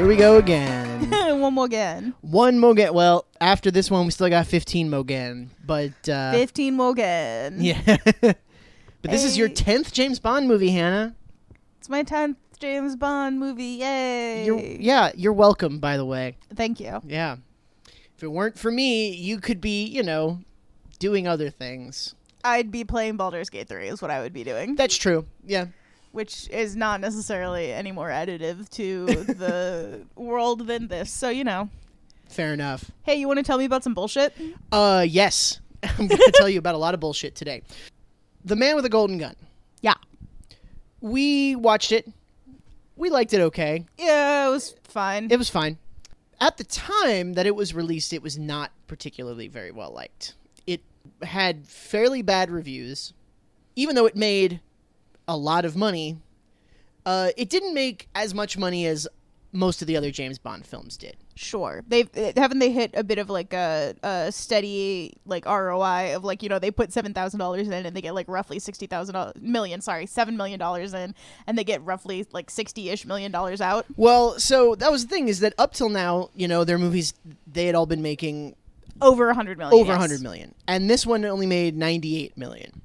Here we go again. One more again. One more again. Well, after this one, we still got 15 more again. But 15 more again. yeah. But this is your 10th James Bond movie, Hannah. It's my 10th James Bond movie. Yay. You're welcome, by the way. Thank you. Yeah. If it weren't for me, you could be, doing other things. I'd be playing Baldur's Gate 3 is what I would be doing. That's true. Yeah. Which is not necessarily any more additive to the world than this. So, Fair enough. Hey, you want to tell me about some bullshit? Yes. I'm going to tell you about a lot of bullshit today. The Man with a Golden Gun. Yeah. We watched it. We liked it okay. Yeah, it was fine. It was fine. At the time that it was released, it was not particularly very well liked. It had fairly bad reviews. Even though it made a lot of money, it didn't make as much money as most of the other James Bond films did. Sure. Haven't they hit a bit of like a steady like ROI of like, they put $7,000 in and they get like roughly $7 million in, and they get roughly like $60-ish million out? Well, so that was the thing, is that up till now, their movies, they had all been making over $100 million. Over $100 million. And this one only made $98 million.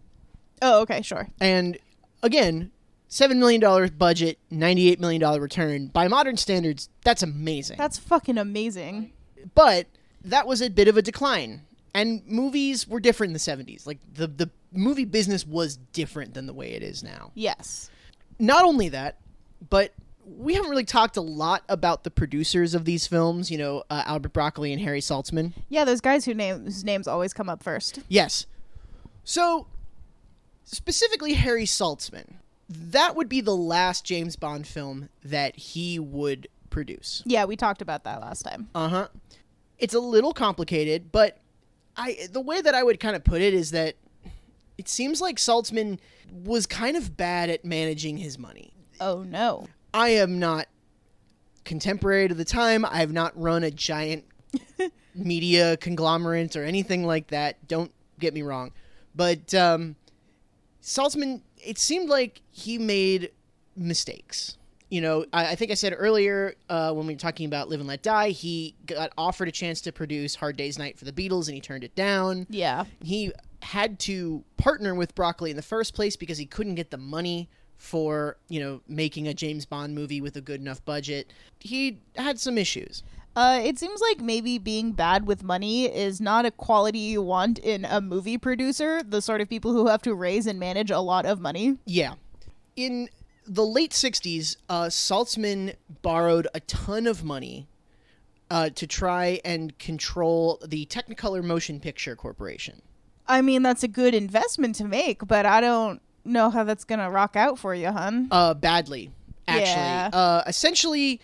Oh, okay, sure. And again, $7 million budget, $98 million return. By modern standards, that's amazing. That's fucking amazing. But that was a bit of a decline. And movies were different in the 70s. Like, the movie business was different than the way it is now. Yes. Not only that, but we haven't really talked a lot about the producers of these films, Albert Broccoli and Harry Saltzman. Yeah, those guys whose names always come up first. Yes. So, specifically Harry Saltzman. That would be the last James Bond film that he would produce. Yeah, we talked about that last time. Uh-huh. It's a little complicated, but the way that I would kind of put it is that it seems like Saltzman was kind of bad at managing his money. Oh, no. I am not contemporary to the time. I have not run a giant media conglomerate or anything like that. Don't get me wrong. But Saltzman, it seemed like he made mistakes. I think I said earlier when we were talking about Live and Let Die, he got offered a chance to produce Hard Day's Night for the Beatles, and he turned it down. Yeah. He had to partner with Broccoli in the first place because he couldn't get the money for, making a James Bond movie with a good enough budget. He had some issues. It seems like maybe being bad with money is not a quality you want in a movie producer, the sort of people who have to raise and manage a lot of money. Yeah. In the late 60s, Saltzman borrowed a ton of money to try and control the Technicolor Motion Picture Corporation. I mean, that's a good investment to make, but I don't know how that's going to rock out for you, hun. Badly, actually. Yeah. Essentially,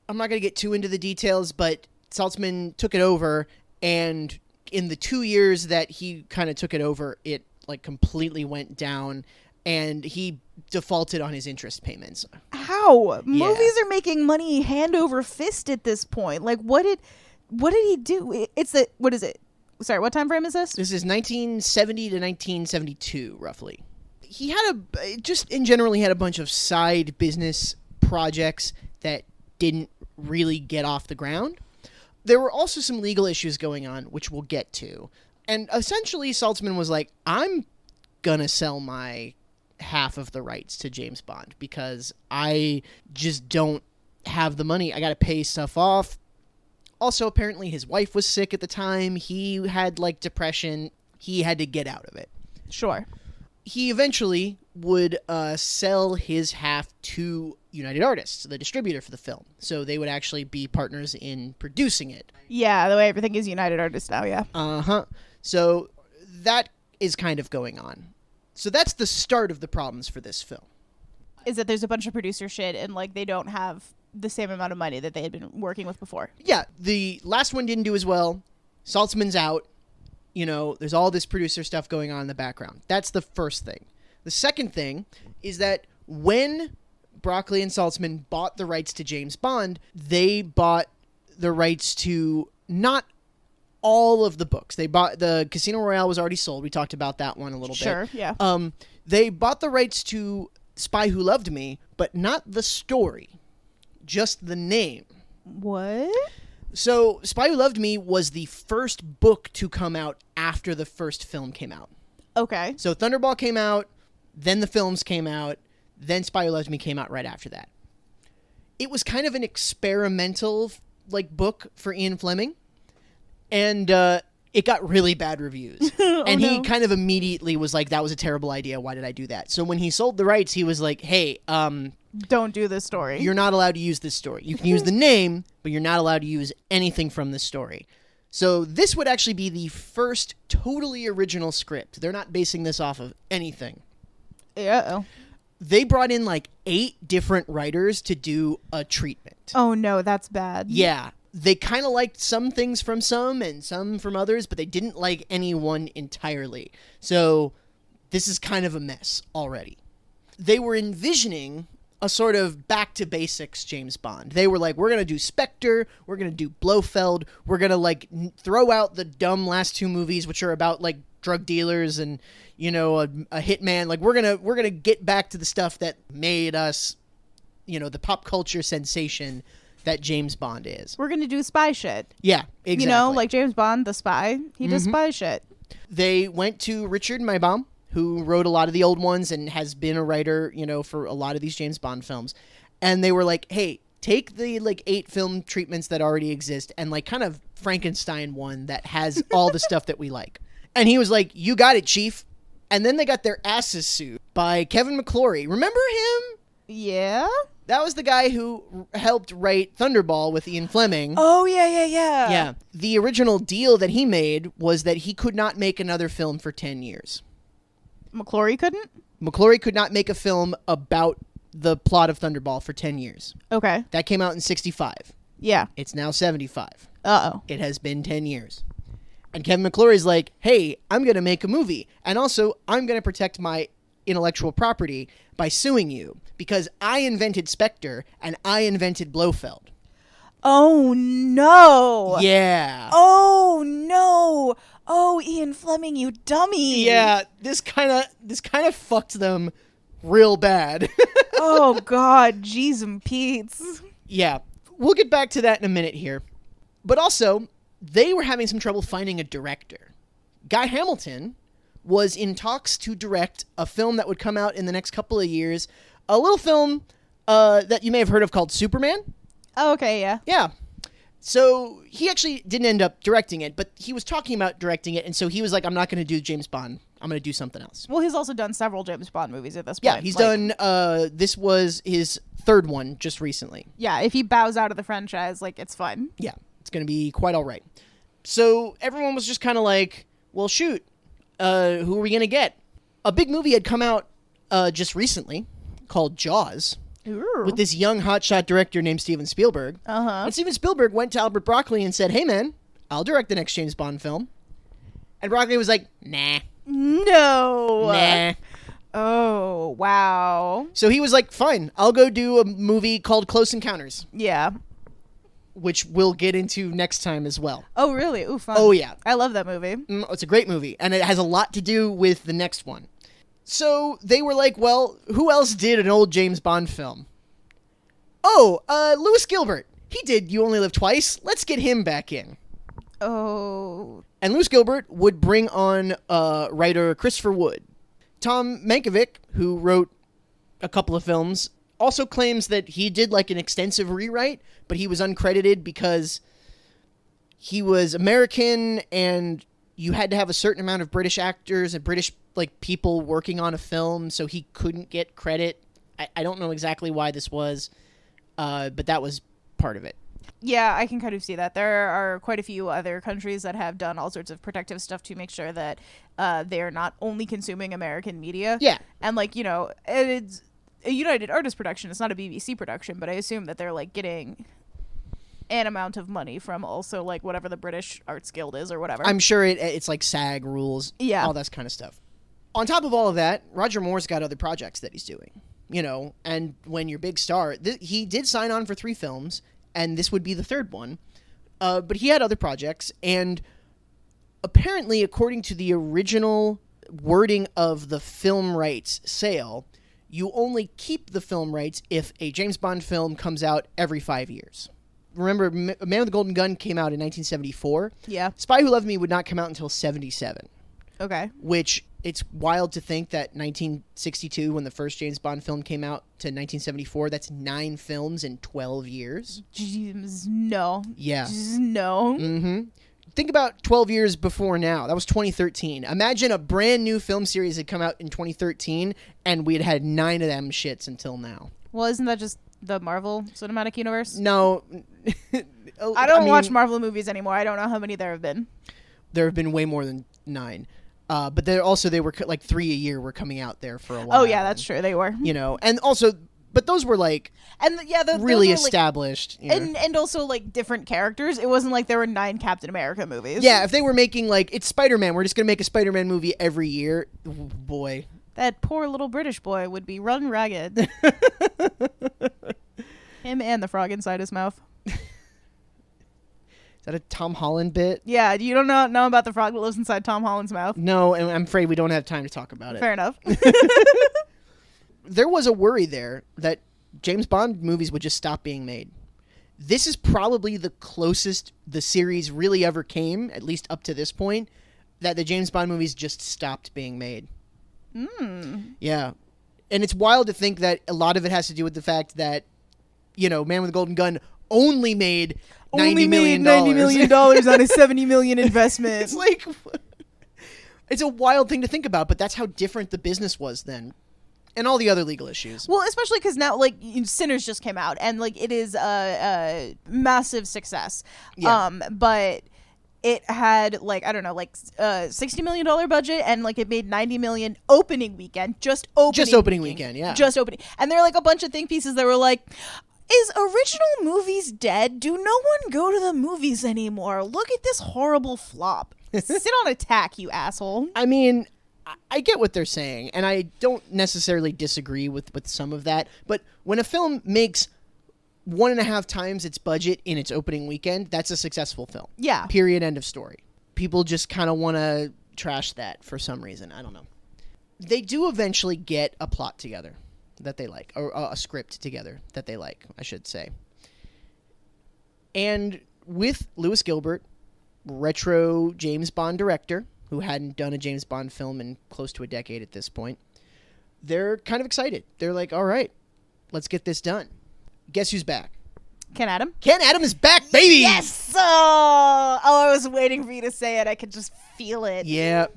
I'm not going to get too into the details, but Saltzman took it over, and in the 2 years that he kind of took it over, it like completely went down, and he defaulted on his interest payments. How? Yeah. Movies are making money hand over fist at this point. Like, what did he do? What is it? Sorry, what time frame is this? This is 1970 to 1972, roughly. He had in general, he had a bunch of side business projects that didn't really get off the ground. There were also some legal issues going on, which we'll get to. And essentially, Saltzman was like, I'm gonna sell my half of the rights to James Bond because I just don't have the money. I gotta pay stuff off. Also, apparently, his wife was sick at the time. He had, depression. He had to get out of it. Sure. He eventually would sell his half to United Artists, the distributor for the film. So they would actually be partners in producing it. Yeah, the way everything is United Artists now, yeah. Uh-huh. So that is kind of going on. So that's the start of the problems for this film. Is that there's a bunch of producer shit and, they don't have the same amount of money that they had been working with before. Yeah, the last one didn't do as well. Saltzman's out. There's all this producer stuff going on in the background. That's the first thing. The second thing is that when Broccoli and Saltzman bought the rights to James Bond, they bought the rights to not all of the books. They bought the Casino Royale was already sold. We talked about that one a little bit. Sure, yeah. They bought the rights to Spy Who Loved Me, but not the story, just the name. What? So, Spy Who Loved Me was the first book to come out after the first film came out. Okay. So, Thunderball came out, then the films came out, then Spy Who Loved Me came out right after that. It was kind of an experimental, book for Ian Fleming, and it got really bad reviews. And he kind of immediately was like, that was a terrible idea. Why did I do that? So, when he sold the rights, he was like, hey, don't do this story. you're not allowed to use this story. You can use the name, but you're not allowed to use anything from this story. So this would actually be the first totally original script. They're not basing this off of anything. Uh-oh. They brought in 8 different writers to do a treatment. Oh, no, that's bad. Yeah. They kind of liked some things from some and some from others, but they didn't like any one entirely. So this is kind of a mess already. They were envisioning a sort of back to basics James Bond. They were like, we're going to do Spectre, we're going to do Blofeld, we're going to throw out the dumb last 2 movies which are about drug dealers and a hitman. We're going to get back to the stuff that made us the pop culture sensation that James Bond is. We're going to do spy shit. Yeah, exactly. Like James Bond, the spy, he does spy shit. They went to Richard Maybaum, who wrote a lot of the old ones and has been a writer, for a lot of these James Bond films. And they were like, hey, take the 8 film treatments that already exist and kind of Frankenstein one that has all the stuff that we like. And he was like, you got it, Chief. And then they got their asses sued by Kevin McClory. Remember him? Yeah? That was the guy who helped write Thunderball with Ian Fleming. Oh, yeah. Yeah. The original deal that he made was that he could not make another film for 10 years. McClory couldn't? McClory could not make a film about the plot of Thunderball for 10 years. Okay. That came out in 65. Yeah. It's now 75. Uh-oh. It has been 10 years. And Kevin McClory's like, hey, I'm going to make a movie. And also, I'm going to protect my intellectual property by suing you because I invented Spectre and I invented Blofeld. Oh, no. Yeah. Oh, no. Oh, Ian Fleming, you dummy. Yeah, this kind of fucked them real bad. Oh, God. Jeez and Pete's. Yeah. We'll get back to that in a minute here. But also, they were having some trouble finding a director. Guy Hamilton was in talks to direct a film that would come out in the next couple of years. A little film that you may have heard of called Superman. Oh, okay, yeah. Yeah. So he actually didn't end up directing it, but he was talking about directing it, and so he was like, I'm not going to do James Bond. I'm going to do something else. Well, he's also done several James Bond movies at this point. Yeah, he's done, this was his 3rd one just recently. Yeah, if he bows out of the franchise, it's fine. Yeah, it's going to be quite all right. So everyone was just kind of like, well, shoot, who are we going to get? A big movie had come out just recently called Jaws. Ooh. With this young hotshot director named Steven Spielberg. Uh-huh. And Steven Spielberg went to Albert Broccoli and said, hey, man, I'll direct the next James Bond film. And Broccoli was like, nah. No. Nah. Oh, wow. So he was like, fine, I'll go do a movie called Close Encounters, Yeah. which we'll get into next time as well. Oh, really? Ooh, fun. Oh, yeah. I love that movie. It's a great movie, and it has a lot to do with the next one. So they were like, well, who else did an old James Bond film? Oh, Lewis Gilbert. He did You Only Live Twice. Let's get him back in. Oh. And Lewis Gilbert would bring on writer Christopher Wood. Tom Mankiewicz, who wrote a couple of films, also claims that he did an extensive rewrite, but he was uncredited because he was American and you had to have a certain amount of British actors and British people working on a film, so he couldn't get credit. I don't know exactly why this was, but that was part of it. Yeah, I can kind of see that. There are quite a few other countries that have done all sorts of protective stuff to make sure that they are not only consuming American media. Yeah. And it's a United Artists production. It's not a BBC production, but I assume that they're getting an amount of money from also whatever the British Arts Guild is or whatever. I'm sure it's SAG rules, all that kind of stuff. On top of all of that, Roger Moore's got other projects that he's doing, and when you're a big star, he did sign on for 3 films, and this would be the 3rd one, but he had other projects, and apparently, according to the original wording of the film rights sale, you only keep the film rights if a James Bond film comes out every 5 years. remember, Man with the Golden Gun came out in 1974. Yeah. Spy Who Loved Me would not come out until 77, Okay. which it's wild to think that 1962, when the first James Bond film came out, to 1974, that's 9 films in 12 years. James, no. Yeah. No. Mm-hmm. Think about 12 years before now. That was 2013. Imagine a brand new film series had come out in 2013, and we had 9 of them shits until now. Well, isn't that just the Marvel Cinematic Universe? No. I don't watch Marvel movies anymore. I don't know how many there have been. There have been way more than 9. But they were like 3 a year were coming out there for a while. Oh, yeah, that's true. They were. You know, and also, but those were like those really were, established. And also like different characters. It wasn't like there were 9 Captain America movies. Yeah, if they were making like, it's Spider-Man, we're just going to make a Spider-Man movie every year. Boy. That poor little British boy would be run ragged. Him and the frog inside his mouth. Is that a Tom Holland bit? Yeah, you don't know about the frog that lives inside Tom Holland's mouth? No, and I'm afraid we don't have time to talk about it. Fair enough. There was a worry there that James Bond movies would just stop being made. This is probably the closest the series really ever came, at least up to this point, that the James Bond movies just stopped being made. Yeah. And it's wild to think that a lot of it has to do with the fact that, you know, Man with the Golden Gun only made $90 million on a $70 million investment. It's like, it's a wild thing to think about, but that's how different the business was then. And all the other legal issues. Well, especially because now, like, Sinners just came out, and, like, it is a massive success. Yeah. But it had, like, I don't know, like, $60 million budget, and, like, it made $90 million opening weekend. Just opening weekend, yeah. Just opening. And there are, like, a bunch of think pieces that were like, is original movies dead? Do no one go to the movies anymore? Look at this horrible flop. Sit on a tack, you asshole. I mean, I get what they're saying, and I don't necessarily disagree with some of that, but when a film makes 1.5 times its budget in its opening weekend, that's a successful film. Yeah. Period, end of story. People just kind of want to trash that for some reason. I don't know. They do eventually get a plot together that they like, or a script together that they like, I should say. And with Lewis Gilbert, retro James Bond director, who hadn't done a James Bond film in close to a decade at this point, they're kind of excited. They're like, all right, let's get this done. Guess who's back? Ken Adam? Ken Adam is back, baby! Yes! Oh, I was waiting for you to say it. I could just feel it. Yeah.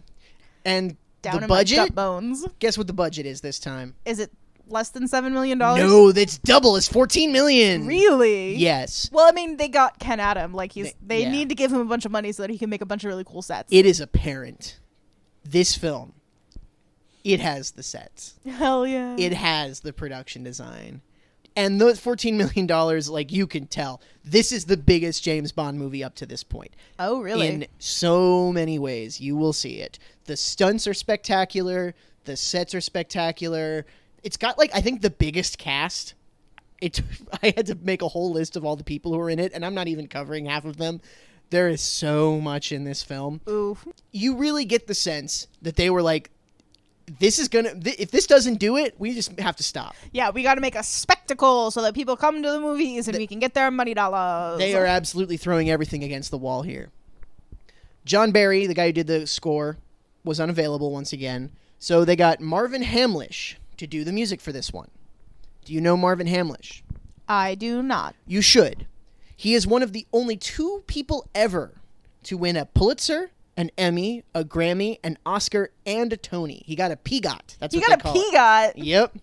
And Down the in budget? my gut bones. Guess what the budget is this time? Is it less than $7 million? No, that's double. It's $14 million. Really? Yes. Well, I mean, they got Ken Adam. Like, they yeah. need to give him a bunch of money so that he can make a bunch of really cool sets. It is apparent. This film, it has the sets. Hell yeah. It has the production design. And those $14 million, like, you can tell, this is the biggest James Bond movie up to this point. Oh, really? In so many ways. You will see it. The stunts are spectacular. The sets are spectacular. It's got, like, I think the biggest cast. I had to make a whole list of all the people who are in it, and I'm not even covering half of them. There is so much in this film. Oof. You really get the sense that they were like, if this doesn't do it, we just have to stop. Yeah, we got to make a spectacle so that people come to the movies and we can get their money dollars. They are absolutely throwing everything against the wall here. John Barry, the guy who did the score, was unavailable once again. So they got Marvin Hamlish to do the music for this one. Do you know Marvin Hamlish? I do not. You should. He is one of the only 2 people ever to win a Pulitzer, an Emmy, a Grammy, an Oscar, and a Tony. He got a PGOT. That's what they call it. He got a PGOT? Yep.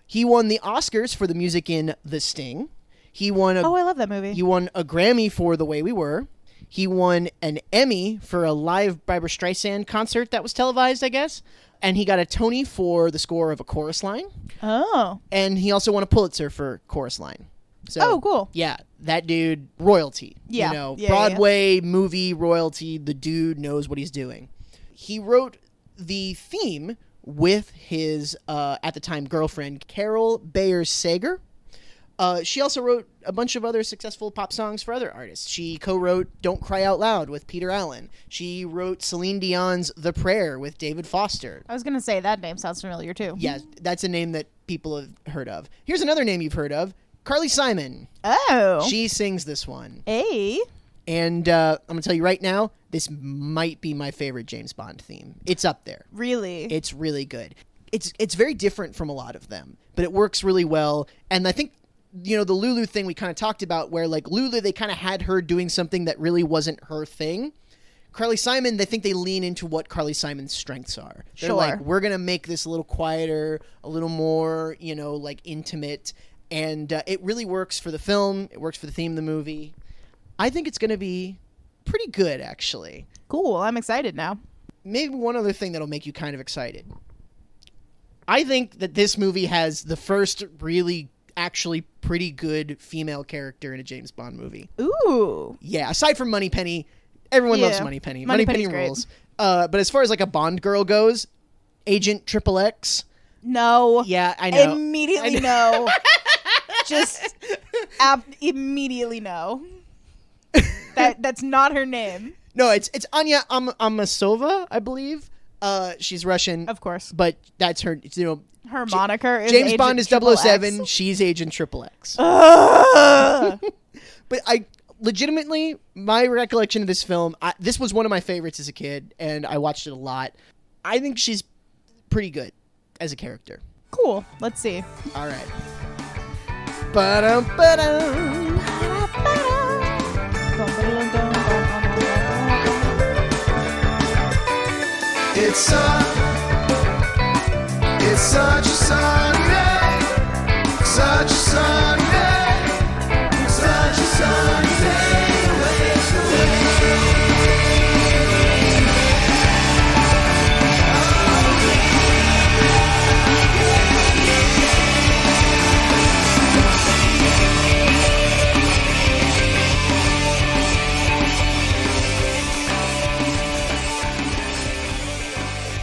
He won the Oscars for the music in The Sting. He won I love that movie. He won a Grammy for The Way We Were. He won an Emmy for a live Barbra Streisand concert that was televised, I guess. And he got a Tony for the score of A Chorus Line. Oh. And he also won a Pulitzer for Chorus Line. So, cool. Yeah, that dude, royalty. Yeah. You know, Yeah, Broadway, movie, royalty, the dude knows what he's doing. He wrote the theme with his, at the time, girlfriend, Carol Bayer Sager. She also wrote a bunch of other successful pop songs for other artists. She co-wrote Don't Cry Out Loud with Peter Allen. She wrote Celine Dion's The Prayer with David Foster. I was going to say that name sounds familiar too. Yeah, that's a name that people have heard of. Here's another name you've heard of. Carly Simon. Oh. She sings this one. Hey. And I'm going to tell you right now, this might be my favorite James Bond theme. It's up there. Really? It's really good. It's very different from a lot of them, but it works really well. And I think, the Lulu thing we kind of talked about, where like Lulu, they kind of had her doing something that really wasn't her thing. Carly Simon, they think they lean into what Carly Simon's strengths are. They're like, we're going to make this a little quieter, a little more, like intimate. And it really works for the film. It works for the theme of the movie. I think it's going to be pretty good, actually. Cool. I'm excited now. Maybe one other thing that'll make you kind of excited. I think that this movie has the first really actually pretty good female character in a James Bond movie. Ooh. Yeah, aside from Moneypenny, everyone loves Moneypenny. Moneypenny rules. But as far as like a Bond girl goes, Agent XXX. No. Yeah, I know. Immediately no. Just immediately no. That's not her name. No, it's Anya Amasova, I believe. She's Russian. Of course. But that's her, her moniker is James Agent Bond is XXX. 007. She's Agent XXX. But legitimately, my recollection of this film, this was one of my favorites as a kid, and I watched it a lot. I think she's pretty good as a character. Cool. Let's see. All right. Ba-dum, ba-dum. It's such a sunny day, such a sunny day, such a sunny day to waste away.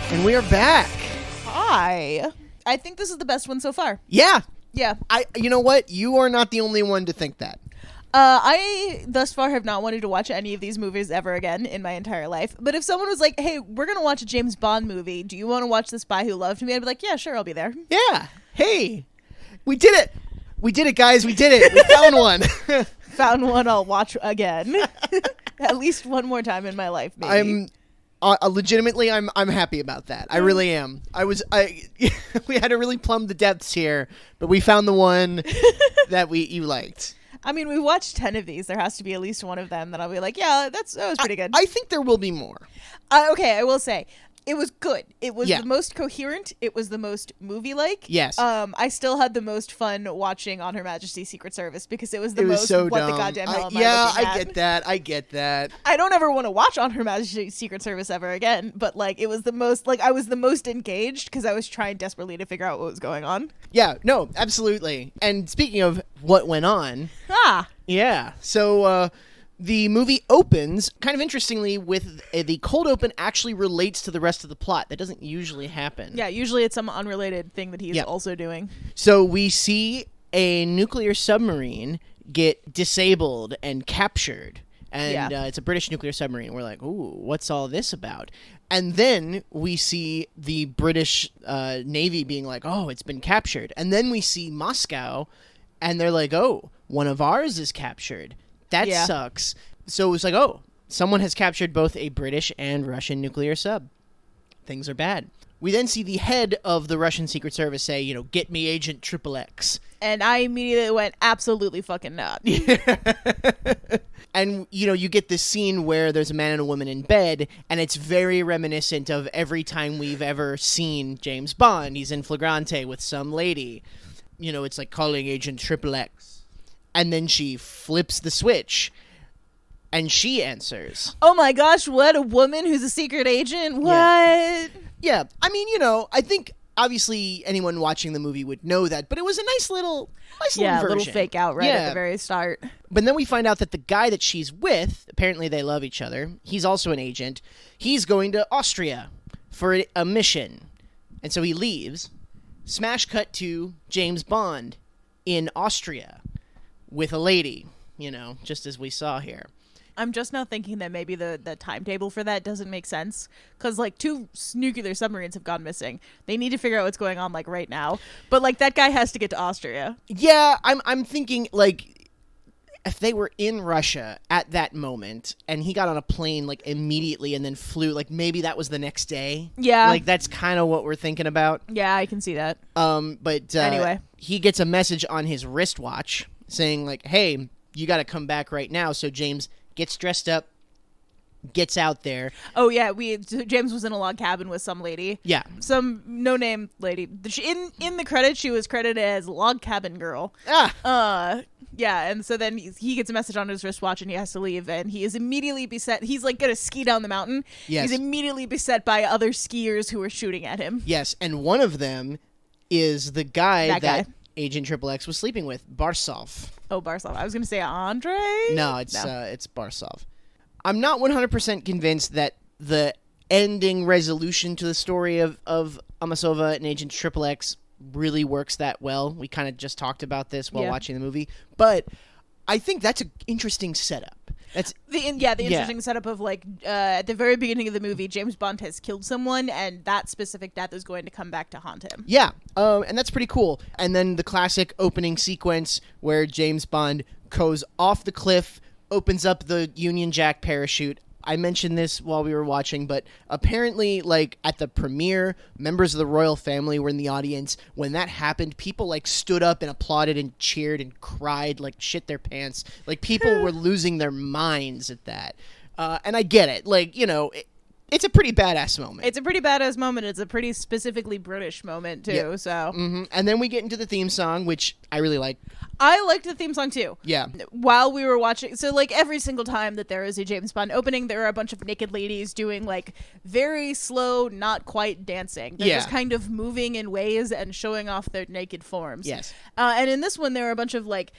And we are back. Hi. I think this is the best one so far. Yeah. Yeah. You know what? You are not the only one to think that. I thus far have not wanted to watch any of these movies ever again in my entire life. But if someone was like, hey, we're going to watch a James Bond movie. Do you want to watch The Spy Who Loved Me? I'd be like, yeah, sure, I'll be there. Yeah. Hey, we did it. We did it, guys. We did it. We found one. Found one I'll watch again. At least one more time in my life, maybe. I'm legitimately, I'm happy about that. I really am. We had to really plumb the depths here, but we found the one that you liked. I mean, we watched 10 of these. There has to be at least one of them that I'll be like, yeah, that was pretty good. I think there will be more. Okay, I will say, it was good. It was the most coherent. It was the most movie-like. Yes. I still had the most fun watching On Her Majesty's Secret Service because it was the most so what dumb. the goddamn hell am I Yeah, looking at? I get that. I don't ever want to watch On Her Majesty's Secret Service ever again, but like it was the most, like I was the most engaged because I was trying desperately to figure out what was going on. Yeah, no, absolutely. And speaking of what went on, yeah, so the movie opens, kind of interestingly, with the cold open actually relates to the rest of the plot. That doesn't usually happen. Yeah, usually it's some unrelated thing that he's also doing. So we see a nuclear submarine get disabled and captured. And it's a British nuclear submarine. We're like, ooh, what's all this about? And then we see the British Navy being like, oh, it's been captured. And then we see Moscow, and they're like, oh, one of ours is captured. That sucks. So it was like, oh, someone has captured both a British and Russian nuclear sub. Things are bad. We then see the head of the Russian Secret Service say, get me Agent XXX. And I immediately went, absolutely fucking not. And, you get this scene where there's a man and a woman in bed, and it's very reminiscent of every time we've ever seen James Bond. He's in flagrante with some lady. It's like calling Agent XXX. And then she flips the switch, and she answers. Oh my gosh, what? A woman who's a secret agent? What? Yeah. I mean, I think obviously anyone watching the movie would know that, but it was a nice little version. Little fake out at the very start. But then we find out that the guy that she's with, apparently they love each other. He's also an agent. He's going to Austria for a mission. And so he leaves. Smash cut to James Bond in Austria with a lady, just as we saw here. I'm just now thinking that maybe the timetable for that doesn't make sense, because like 2 nuclear submarines have gone missing. They need to figure out what's going on like right now. But like that guy has to get to Austria. Yeah, I'm thinking like if they were in Russia at that moment and he got on a plane like immediately and then flew, like maybe that was the next day. Yeah. Like that's kind of what we're thinking about. Yeah, I can see that. But Anyway. he gets a message on his wristwatch saying like, "Hey, you got to come back right now." So James gets dressed up, gets out there. Oh yeah, James was in a log cabin with some lady. Yeah. Some no-name lady. In the credits, she was credited as log cabin girl. Yeah, and so then he gets a message on his wristwatch and he has to leave, and he is immediately beset. He's like gonna ski down the mountain. Yes. He's immediately beset by other skiers who are shooting at him. Yes, and one of them is the guy That guy. Agent Triple X was sleeping with, Barsov. Oh, Barsov. I was gonna say Andre. No, it's Barsov. I'm not 100% convinced that the ending resolution to the story of Amasova and Agent Triple X really works that well. We kind of just talked about this while watching the movie, but I think that's an interesting setup. That's the interesting setup of like at the very beginning of the movie, James Bond has killed someone, and that specific death is going to come back to haunt him. Yeah, and that's pretty cool. And then the classic opening sequence where James Bond goes off the cliff, opens up the Union Jack parachute. I mentioned this while we were watching, but apparently, like, at the premiere, members of the royal family were in the audience. When that happened, people, like, stood up and applauded and cheered and cried, like, shit their pants. Like, people were losing their minds at that. And I get it. Like, you know, it's a pretty badass moment. It's a pretty badass moment. It's a pretty specifically British moment, too, Yeah. so... Mm-hmm. And then we get into the theme song, which I really like. I liked the theme song, too. Yeah. While we were watching... So, like, every single time that there is a James Bond opening, there are a bunch of naked ladies doing, like, very slow, not quite dancing. They're just kind of moving in ways and showing off their naked forms. Yes. And in this one, there are a bunch of, like...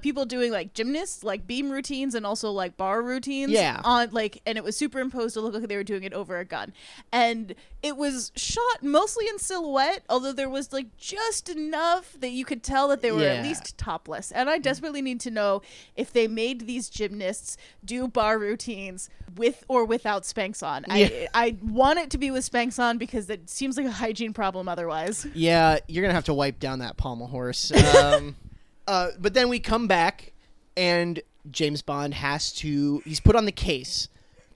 people doing like gymnasts, like beam routines, and also like bar routines. Yeah. On like, and it was superimposed to look like they were doing it over a gun, and it was shot mostly in silhouette. Although there was like just enough that you could tell that they were at least topless. And I desperately need to know if they made these gymnasts do bar routines with or without Spanx on. Yeah. I want it to be with Spanx on because it seems like a hygiene problem otherwise. Yeah, you're gonna have to wipe down that pommel horse. But then we come back, and James Bond he's put on the case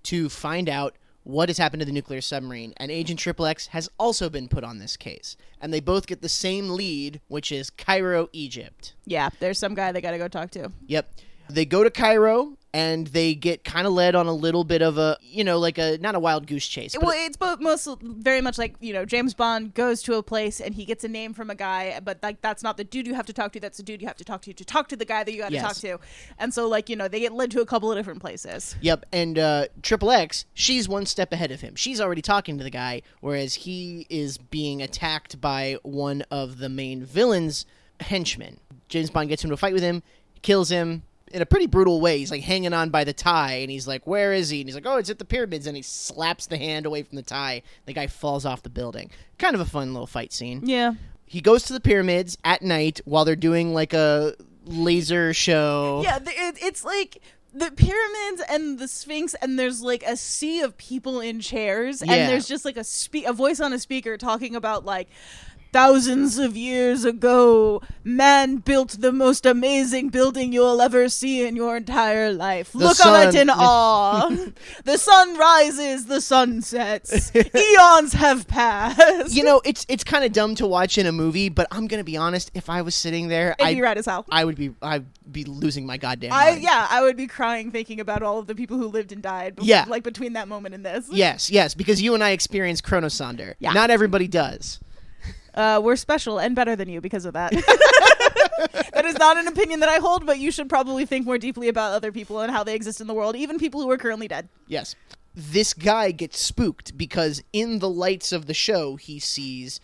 to find out what has happened to the nuclear submarine, and Agent Triple X has also been put on this case. And they both get the same lead, which is Cairo, Egypt. Yeah, there's some guy they gotta go talk to. Yep. They go to Cairo, and they get kind of led on a little bit of a, you know, like not a wild goose chase. But Well, it's very much like, you know, James Bond goes to a place and he gets a name from a guy, but like that's not the dude you have to talk to. That's the dude you have to talk to the guy that you got to talk to. And so, like, you know, they get led to a couple of different places. Yep, and Triple X, she's one step ahead of him. She's already talking to the guy, whereas he is being attacked by one of the main villain's henchmen. James Bond gets into a fight with him, kills him in a pretty brutal way. He's like hanging on by the tie, and he's like, "Where is he?" And he's like, "Oh, it's at the pyramids." And he slaps the hand away from the tie. The guy falls off the building. Kind of a fun little fight scene. Yeah. He goes to the pyramids at night while they're doing like a laser show. Yeah, it's like the pyramids and the Sphinx, and there's like a sea of people in chairs, and there's just like a voice on a speaker talking about like, thousands of years ago, man built the most amazing building you'll ever see in your entire life. Look on it in awe. The sun rises, the sun sets. Eons have passed. You know, it's kind of dumb to watch in a movie, but I'm gonna be honest. If I was sitting there, I'd be right as hell. I'd be losing my goddamn mind. I would be crying thinking about all of the people who lived and died. Like between that moment and this. Yes, because you and I experienced Chronosonder. Yeah. Not everybody does. We're special and better than you because of that. That is not an opinion that I hold, but you should probably think more deeply about other people and how they exist in the world, even people who are currently dead. Yes. This guy gets spooked because in the lights of the show, he sees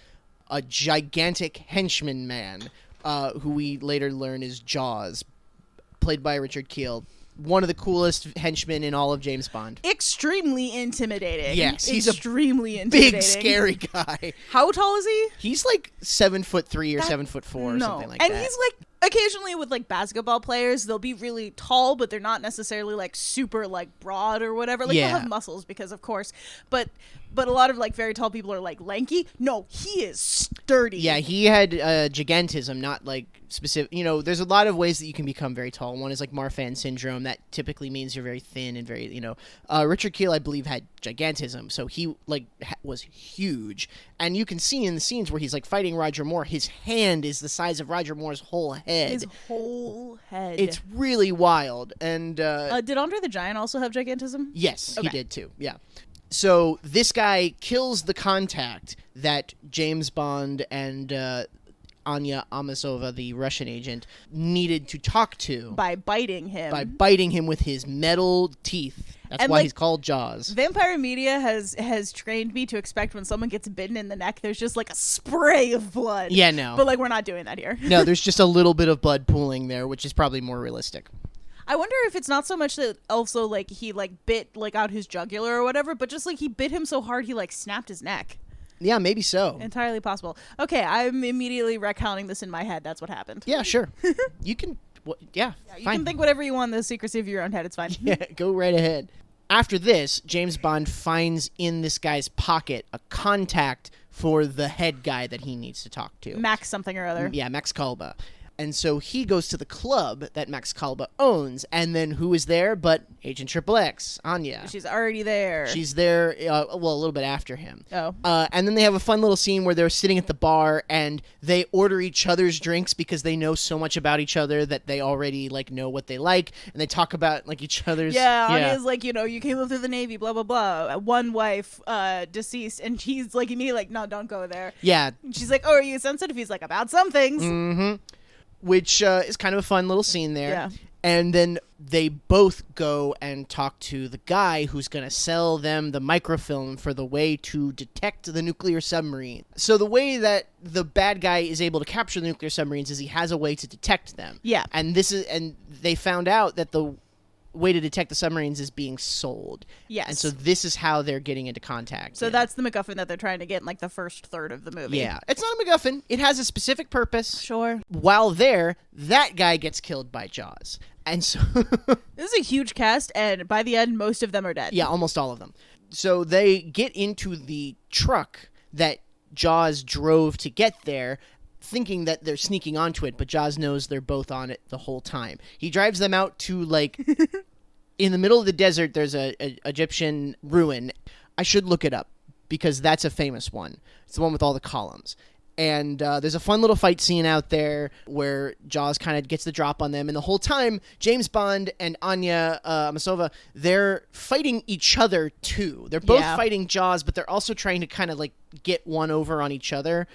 a gigantic henchman man, who we later learn is Jaws, played by Richard Kiel. One of the coolest henchmen in all of James Bond. Extremely intimidating. Yes, he's extremely a intimidating. big, scary guy. How tall is he? He's like 7'3" or 7'4" or something like that. And he's like occasionally with like basketball players, they'll be really tall, but they're not necessarily like super like broad or whatever. Like they'll Yeah. have muscles because of course, but a lot of like very tall people are like lanky. No, he is sturdy. Yeah, he had gigantism, not like specific. You know, there's a lot of ways that you can become very tall. One is like Marfan syndrome. That typically means you're very thin and very, Richard Kiel, I believe, had gigantism, so he like was huge. And you can see in the scenes where he's like fighting Roger Moore, his hand is the size of Roger Moore's whole head. His whole head. It's really wild. And did Andre the Giant also have gigantism? yes, he Okay. did too. Yeah. So this guy kills the contact that James Bond and Anya Amasova, the Russian agent, needed to talk to By biting him. by biting him with his metal teeth. That's And, why like, he's called Jaws. Vampire media has trained me to expect when someone gets bitten in the neck, there's just like a spray of blood. Yeah, no. But like we're not doing that here. No, there's just a little bit of blood pooling there, which is probably more realistic. I wonder if it's not so much that also like he like bit like out his jugular or whatever, but just like he bit him so hard he like snapped his neck. Yeah, maybe so. Entirely possible. Okay, I'm immediately recounting this in my head. That's what happened. Yeah, sure. You can, You fine. can think whatever you want in the secrecy of your own head. It's fine. Yeah, go right ahead. After this, James Bond finds in this guy's pocket a contact for the head guy that he needs to talk to. Max something or other. Yeah, Max Kalba. And so he goes to the club that Max Kalba owns, and then who is there but Agent Triple X, Anya. She's already there. She's there, a little bit after him. Oh. And then they have a fun little scene where they're sitting at the bar, and they order each other's drinks because they know so much about each other that they already, like, know what they like, and they talk about, like, each other's... Yeah, Anya's like, you came up through the Navy, blah, blah, blah. One wife, deceased, and he's, like, immediately like, no, don't go there. Yeah. And she's like, oh, are you sensitive? He's like, about some things. Mm-hmm. Which is kind of a fun little scene there. Yeah. And then they both go and talk to the guy who's going to sell them the microfilm for the way to detect the nuclear submarine. So the way that the bad guy is able to capture the nuclear submarines is he has a way to detect them. Yeah. And they found out that the way to detect the submarines is being sold. Yes. And so this is how they're getting into contact. So Yeah. that's the MacGuffin that they're trying to get in, like, the first third of the movie. Yeah. It's not a MacGuffin. It has a specific purpose. Sure. While there, that guy gets killed by Jaws. And so... This is a huge cast, and by the end, most of them are dead. Yeah, almost all of them. So they get into the truck that Jaws drove to get there, thinking that they're sneaking onto it, but Jaws knows they're both on it the whole time. He drives them out to, like... in the middle of the desert, there's a Egyptian ruin. I should look it up, because that's a famous one. It's the one with all the columns. And there's a fun little fight scene out there where Jaws kind of gets the drop on them. And the whole time, James Bond and Anya Amasova, they're fighting each other, too. They're both fighting Jaws, but they're also trying to kind of, like, get one over on each other.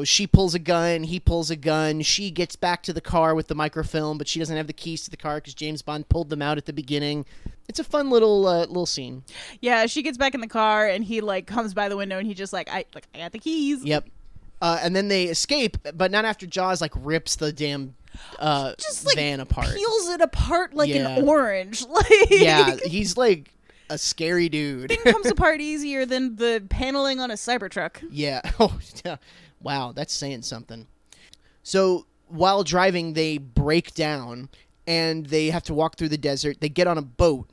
She pulls a gun, he pulls a gun. She gets back to the car with the microfilm, but she doesn't have the keys to the car because James Bond pulled them out at the beginning. It's a fun little scene. Yeah, she gets back in the car, and he, like, comes by the window, and he just, like, I got the keys. Yep. And then they escape, but not after Jaws, like, rips the damn Just, like, van apart. peels it apart like Yeah. an orange. Like, Yeah, he's, like, a scary dude. comes apart easier than the paneling on a Cybertruck. Yeah. Oh, yeah. Wow, that's saying something. So while driving, they break down, and they have to walk through the desert. They get on a boat,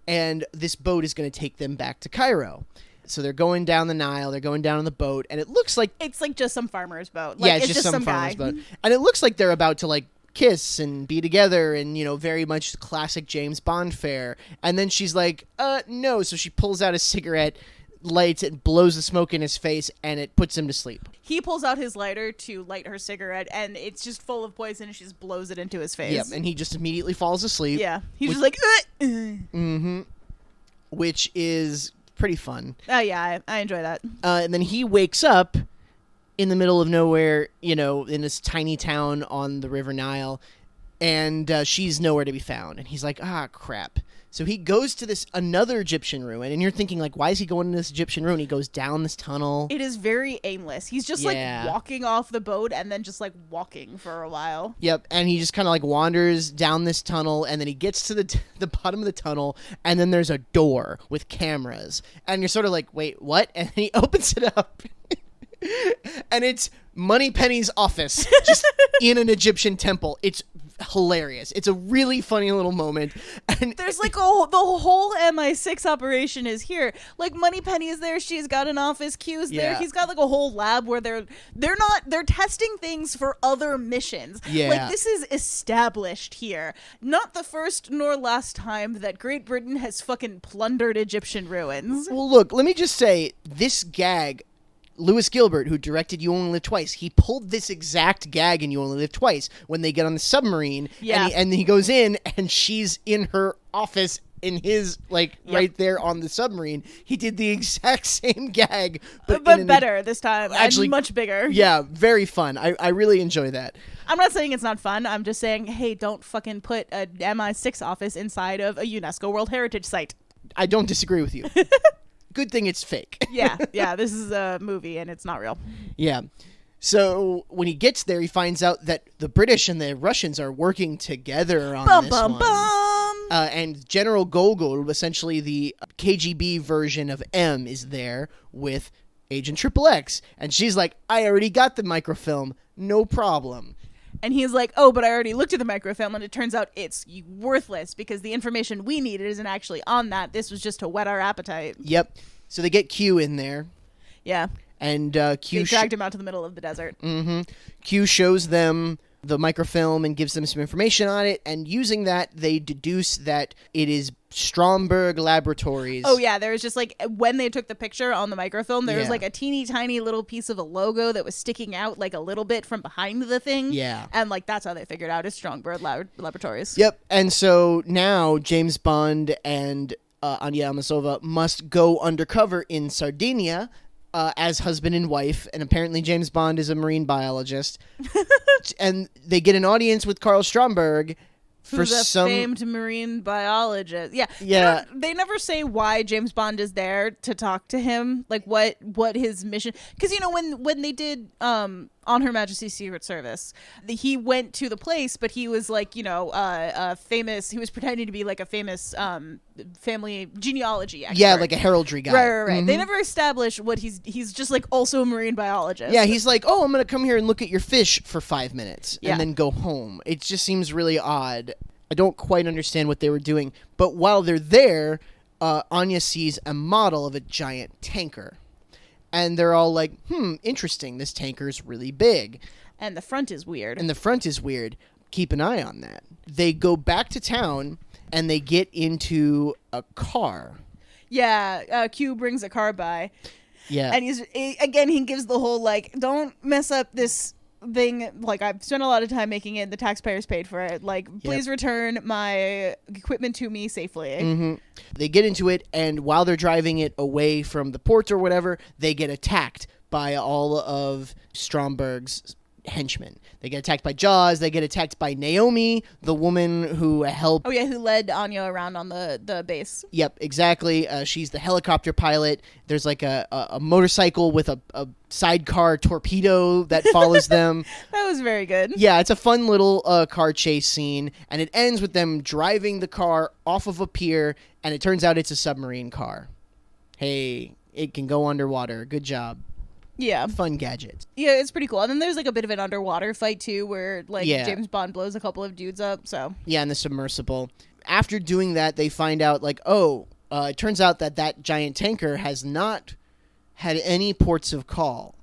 and this boat is going to take them back to Cairo. So they're going down the Nile. They're going down on the boat, and it looks like... It's like just some farmer's boat. Like, yeah, it's just some farmer's boat. And it looks like they're about to, like, kiss and be together and, very much classic James Bond fare. And then she's like, no. So she pulls out a cigarette, lights it, blows the smoke in his face, and it puts him to sleep. He pulls out his lighter to light her cigarette, and it's just full of poison, and she just blows it into his face. Yep, and he just immediately falls asleep. Yeah. He's just like, Which is pretty fun. Oh, yeah, I enjoy that. And then he wakes up in the middle of nowhere, in this tiny town on the River Nile, and she's nowhere to be found. And he's like, crap. So he goes to another Egyptian ruin, and you're thinking, like, why is he going to this Egyptian ruin? He goes down this tunnel. It is very aimless. He's just, Yeah. like, walking off the boat and then just, like, walking for a while. Yep, and he just kind of, like, wanders down this tunnel, and then he gets to the bottom of the tunnel, and then there's a door with cameras. And you're sort of like, wait, what? And he opens it up. And it's Moneypenny's office, just in an Egyptian temple. It's hilarious. It's a really funny little moment. And There's like the whole MI6 operation is here. Like Moneypenny is there. She's got an office. Q's there. Yeah. He's got like a whole lab where they're testing things for other missions. Yeah. Like this is established here. Not the first nor last time that Great Britain has fucking plundered Egyptian ruins. well, look, let me just say, this gag, Lewis Gilbert, who directed You Only Live Twice, he pulled this exact gag in You Only Live Twice when they get on the submarine. Yeah. And he goes in, and she's in her office in his, like, right there on the submarine. He did the exact same gag. But Better this time. Actually, and much bigger. Yeah, very fun. I really enjoy that. I'm not saying it's not fun. I'm just saying, hey, don't fucking put a MI6 office inside of a UNESCO World Heritage Site. I don't disagree with you. Good thing it's fake. Yeah, this is a movie and it's not real. Yeah. So when he gets there, he finds out that the British and the Russians are working together on Bum this bum one. bum. And General Gogol, essentially the KGB version of M, is there with Agent XXX. And she's like, I already got the microfilm. No problem. And he's like, oh, but I already looked at the microfilm and it turns out it's worthless because the information we needed isn't actually on that. This was just to whet our appetite. Yep. So they get Q in there. Yeah. And Q They dragged him out to the middle of the desert. Q shows them the microfilm and gives them some information on it, and using that, they deduce that it is Stromberg Laboratories. Oh, yeah, there was just, like, when they took the picture on the microfilm, there was, Yeah. like, a teeny tiny little piece of a logo that was sticking out, like, a little bit from behind the thing. Yeah. And, like, that's how they figured out it's Stromberg Laboratories. Yep, and so now James Bond and Anya Amasova must go undercover in Sardinia as husband and wife, and apparently James Bond is a marine biologist. And they get an audience with Carl Stromberg for Who's a some famed marine biologist. Yeah. Yeah. They never say why James Bond is there to talk to him. Like what his mission. Because, you know, when they did On Her Majesty's Secret Service, he went to the place, but he was like, you know, famous. He was pretending to be like a famous family genealogy expert. yeah, like a heraldry guy. Right. They never establish what he's just like also a marine biologist. Yeah, he's like, oh, I'm going to come here and look at your fish for 5 minutes Yeah. and then go home. It just seems really odd. I don't quite understand what they were doing. But while they're there, Anya sees a model of a giant tanker. And they're all like, interesting. This tanker's really big. And the front is weird. And the front is weird. Keep an eye on that. They go back to town and they get into a car. Yeah, Q brings a car by. Yeah. And he gives the whole, like, don't mess up this thing. Like, I've spent a lot of time making it. The taxpayers paid for it. Like, please return my equipment to me safely. They get into it, and while they're driving it away from the port or whatever, they get attacked by all of Stromberg's henchmen. They get attacked by Jaws. They get attacked by Naomi, the woman who helped. Oh, yeah, who led Anya around on the base. Yep, exactly. She's the helicopter pilot. There's like a motorcycle with a sidecar torpedo that follows them. That was very good. Yeah, it's a fun little car chase scene, and it ends with them driving the car off of a pier, and it turns out it's a submarine car. Hey, it can go underwater. Good job. Yeah. Fun gadget. Yeah, it's pretty cool. And then there's, like, a bit of an underwater fight, too, where, like, Yeah. James Bond blows a couple of dudes up, so. Yeah, and the submersible. After doing that, they find out, like, it turns out that giant tanker has not had any ports of call.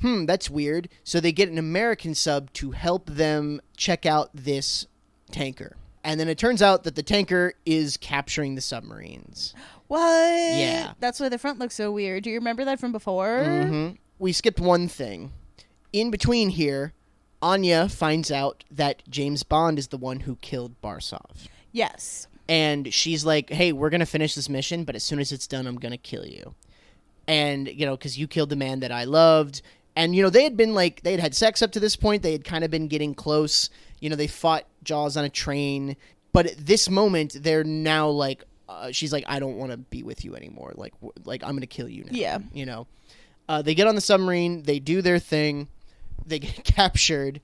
That's weird. So they get an American sub to help them check out this tanker. And then it turns out that the tanker is capturing the submarines. What? Yeah. That's why the front looks so weird. Do you remember that from before? We skipped one thing. In between here, Anya finds out that James Bond is the one who killed Barsov. Yes. And she's like, hey, we're going to finish this mission, but as soon as it's done, I'm going to kill you. And, you know, because you killed the man that I loved. And, you know, they had had sex up to this point. They had kind of been getting close. You know, they fought Jaws on a train. But at this moment, they're now like, she's like, I don't want to be with you anymore. Like I'm going to kill you now. Yeah. You know, they get on the submarine. They do their thing. They get captured.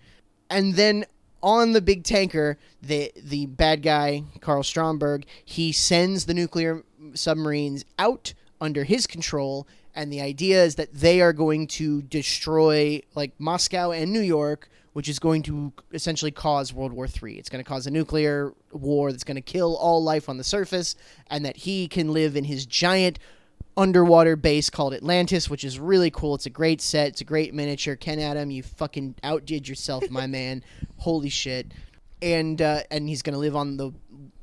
And then on the big tanker, the bad guy, Carl Stromberg, he sends the nuclear submarines out under his control, And the idea is that they are going to destroy like Moscow and New York, which is going to essentially cause World War III. It's going to cause a nuclear war that's going to kill all life on the surface, and that he can live in his giant underwater base called Atlantis, which is really cool. It's a great set. It's a great miniature. Ken Adam, you fucking outdid yourself, my man. Holy shit. And he's going to live on the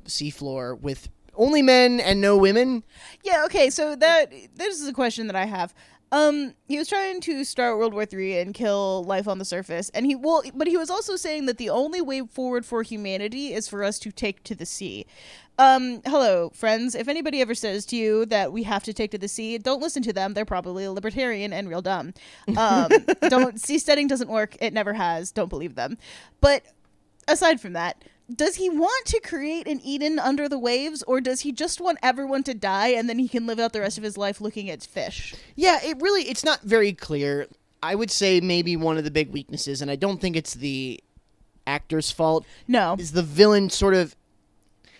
seafloor with only men and no women. Yeah, okay, so this is a question that I have. He was trying to start World War III and kill life on the surface, and but he was also saying that the only way forward for humanity is for us to take to the sea. Hello, friends. If anybody ever says to you that we have to take to the sea, don't listen to them. They're probably a libertarian and real dumb. Seasteading doesn't work. It never has. Don't believe them. But aside from that, does he want to create an Eden under the waves, or does he just want everyone to die and then he can live out the rest of his life looking at fish? Yeah, it's not very clear. I would say maybe one of the big weaknesses, and I don't think it's the actor's fault, No. is the villain sort of...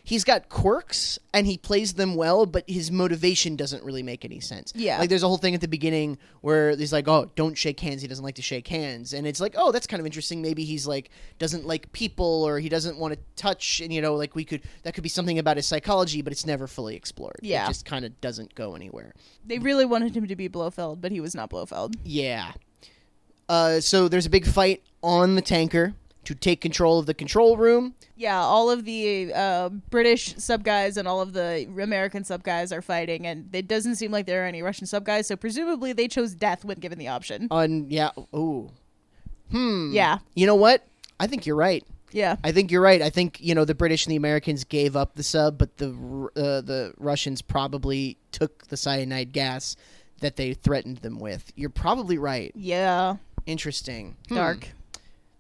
He's got quirks, and he plays them well, but his motivation doesn't really make any sense. Yeah. Like, there's a whole thing at the beginning where he's like, oh, don't shake hands. He doesn't like to shake hands. And it's like, oh, that's kind of interesting. Maybe he's, like, doesn't like people, or he doesn't want to touch. And, like, that could be something about his psychology, but it's never fully explored. Yeah. It just kind of doesn't go anywhere. They really wanted him to be Blofeld, but he was not Blofeld. Yeah. So there's a big fight on the tanker to take control of the control room. Yeah, all of the British sub guys and all of the American sub guys are fighting, and it doesn't seem like there are any Russian sub guys, so presumably they chose death when given the option. Yeah. Ooh. Yeah. You know what? I think you're right. Yeah. I think you're right. I think, the British and the Americans gave up the sub, but the Russians probably took the cyanide gas that they threatened them with. You're probably right. Yeah. Interesting. Dark.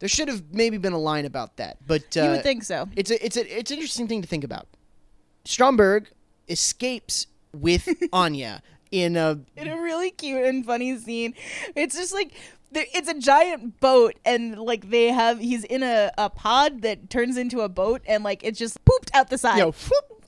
There should have maybe been a line about that, but You would think so. It's an interesting thing to think about. Stromberg escapes with Anya in a really cute and funny scene. It's just like it's a giant boat, and like he's in a pod that turns into a boat, and like it's just pooped out the side.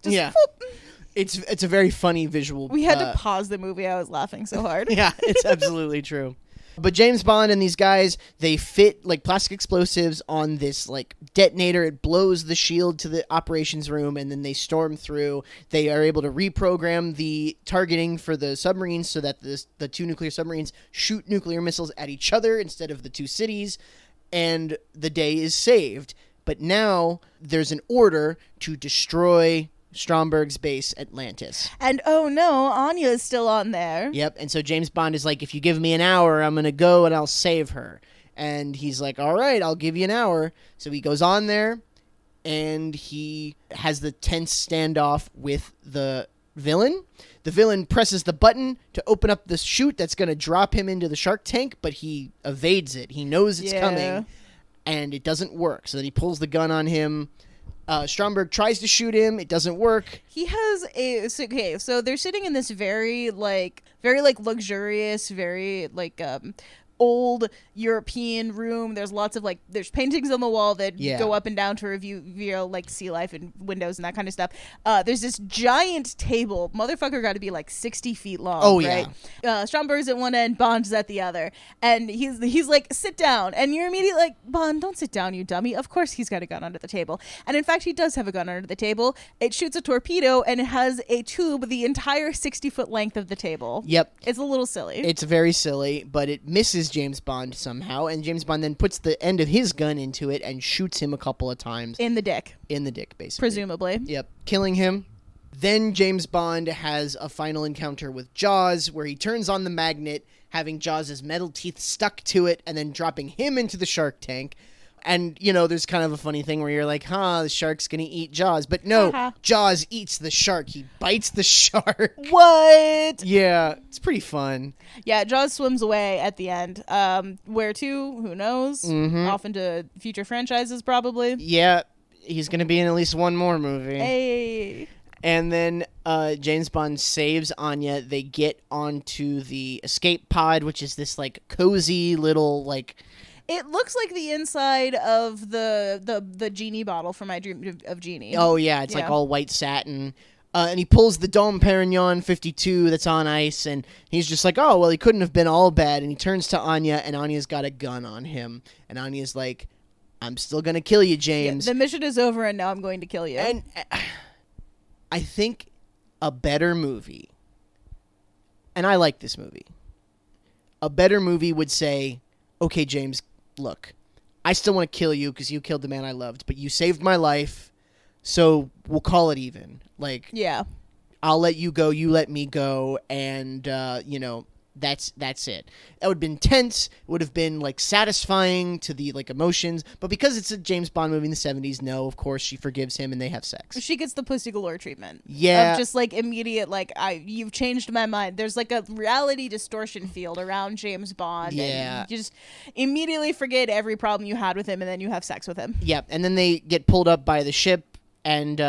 Yeah. Whoop. It's a very funny visual. We had to pause the movie. I was laughing so hard. Yeah, it's absolutely true. But James Bond and these guys, they fit like plastic explosives on this like detonator. It blows the shield to the operations room, and then they storm through. They are able to reprogram the targeting for the submarines so that the two nuclear submarines shoot nuclear missiles at each other instead of the two cities, and the day is saved. But now there's an order to destroy Stromberg's base, Atlantis. And oh no, Anya is still on there. Yep, and so James Bond is like, if you give me an hour, I'm going to go and I'll save her. And he's like, all right, I'll give you an hour. So he goes on there, and he has the tense standoff with the villain. The villain presses the button to open up the chute that's going to drop him into the shark tank, but he evades it. He knows it's coming, and it doesn't work. So then he pulls the gun on him. Stromberg tries to shoot him. It doesn't work. He has so they're sitting in this very luxurious, very old European room. There's lots of there's paintings on the wall that go up and down to reveal sea life and windows and that kind of stuff. There's this giant table. Motherfucker got to be 60 feet long. Oh, right? Yeah. Stromberg's at one end, Bond's at the other, and he's like, sit down, and you're immediately like, Bond, don't sit down, you dummy. Of course he's got a gun under the table, and in fact he does have a gun under the table. It shoots a torpedo, and it has a tube the entire 60-foot length of the table. Yep. It's a little silly. It's very silly, but it misses James Bond somehow, and James Bond then puts the end of his gun into it and shoots him a couple of times. In the dick, basically. Presumably. Yep. Killing him. Then James Bond has a final encounter with Jaws, where he turns on the magnet, having Jaws' metal teeth stuck to it, and then dropping him into the shark tank. And, there's kind of a funny thing where you're like, the shark's gonna eat Jaws. But no, Jaws eats the shark. He bites the shark. What? Yeah, it's pretty fun. Yeah, Jaws swims away at the end. Where to? Who knows? Mm-hmm. Off into future franchises, probably. Yeah, he's gonna be in at least one more movie. Hey. And then James Bond saves Anya. They get onto the escape pod, which is this cozy little It looks like the inside of the genie bottle from My Dream of Genie. Oh yeah, it's all white satin. And he pulls the Dom Perignon 52 that's on ice, and he's just like, oh, well, he couldn't have been all bad. And he turns to Anya, and Anya's got a gun on him. And Anya's like, I'm still going to kill you, James. The mission is over, and now I'm going to kill you. And I think a better movie, and I like this movie, a better movie would say, okay, James, look, I still want to kill you because you killed the man I loved, but you saved my life, so we'll call it even. Like, yeah. I'll let you go, you let me go, and, that's it. That would have been tense. It would have been, like, satisfying to the, like, emotions. But because it's a James Bond movie in the 70s, no, of course, she forgives him and they have sex. She gets the pussy galore treatment. Yeah. Of just, like, immediate, like, you've changed my mind. There's, like, a reality distortion field around James Bond. Yeah. And you just immediately forget every problem you had with him, and then you have sex with him. Yeah, and then they get pulled up by the ship, and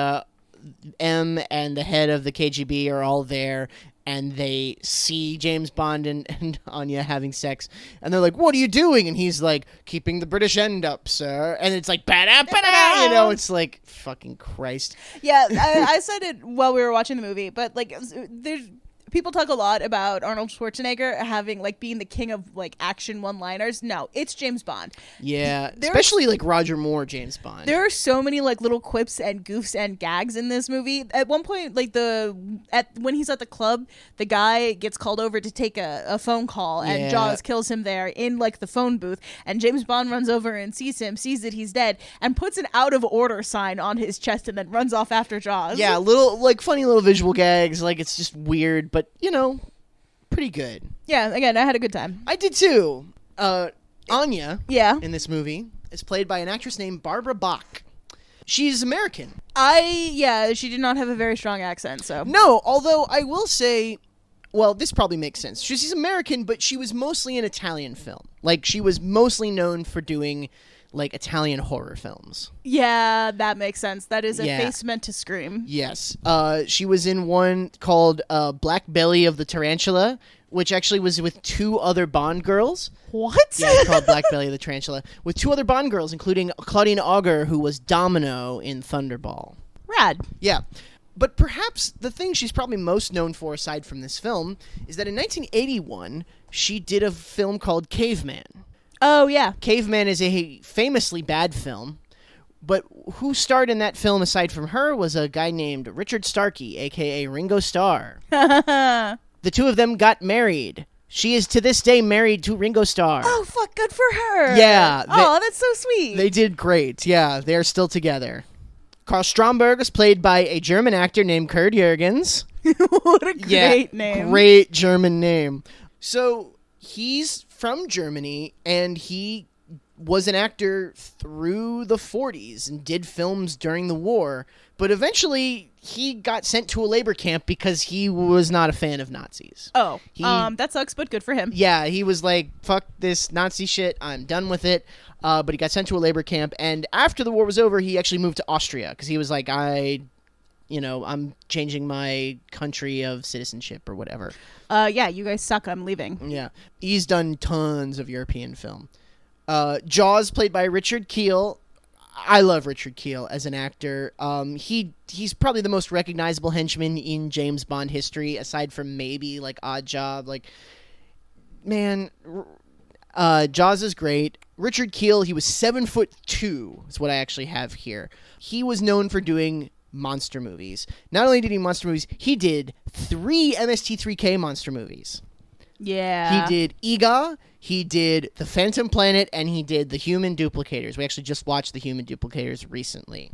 M and the head of the KGB are all there, and they see James Bond and Anya having sex, and they're like, what are you doing? And he's like, keeping the British end up, sir. And it's like, ba-da, ba-da, it's like, fucking Christ. Yeah, I said it while we were watching the movie, but, like, there's... People talk a lot about Arnold Schwarzenegger having, like, being the king of, like, action one-liners. No, it's James Bond. Yeah, especially, like, Roger Moore James Bond. There are so many, like, little quips and goofs and gags in this movie. At one point, like, when he's at the club, the guy gets called over to take a phone call, and Yeah. Jaws kills him there in, like, the phone booth, and James Bond runs over and sees him, sees that he's dead, and puts an out-of-order sign on his chest and then runs off after Jaws. Yeah, little, like, funny little visual gags. Like, it's just weird, but, pretty good. Yeah, again, I had a good time. I did too. Anya, Yeah. in this movie, is played by an actress named Barbara Bach. She's American. She did not have a very strong accent, so. No, although I will say, well, this probably makes sense. She's American, but she was mostly in Italian film. Like, she was mostly known for doing, like, Italian horror films. Yeah, that makes sense. That is a Yeah. face meant to scream. Yes. She was in one called Black Belly of the Tarantula, which actually was with two other Bond girls. What? Yeah, it's called Black Belly of the Tarantula, with two other Bond girls, including Claudine Auger, who was Domino in Thunderball. Rad. Yeah. But perhaps the thing she's probably most known for, aside from this film, is that in 1981, she did a film called Caveman. Oh, yeah. Caveman is a famously bad film, but who starred in that film aside from her was a guy named Richard Starkey, a.k.a. Ringo Starr. The two of them got married. She is to this day married to Ringo Starr. Oh, fuck, good for her. Yeah. Oh, that's so sweet. They did great. Yeah, they're still together. Karl Stromberg was played by a German actor named Kurt Jürgens. What a great name. Great German name. So he's from Germany, and he was an actor through the 40s and did films during the war, but eventually he got sent to a labor camp because he was not a fan of Nazis. Oh, He- that sucks, but good for him. Yeah, he was like, fuck this Nazi shit, I'm done with it. But he got sent to a labor camp, and after the war was over, he actually moved to Austria because he was like, I'm changing my country of citizenship or whatever. Yeah, you guys suck, I'm leaving. Yeah. He's done tons of European film. Jaws, played by Richard Kiel. I love Richard Kiel as an actor. He's probably the most recognizable henchman in James Bond history, aside from maybe, like, Odd Job. Like, man, Jaws is great. Richard Kiel, he was 7'2", is what I actually have here. He was known for doing monster movies. Not only did he monster movies, he did 3 MST3K monster movies. Yeah. He did Ega, he did The Phantom Planet, and he did The Human Duplicators. We actually just watched The Human Duplicators recently.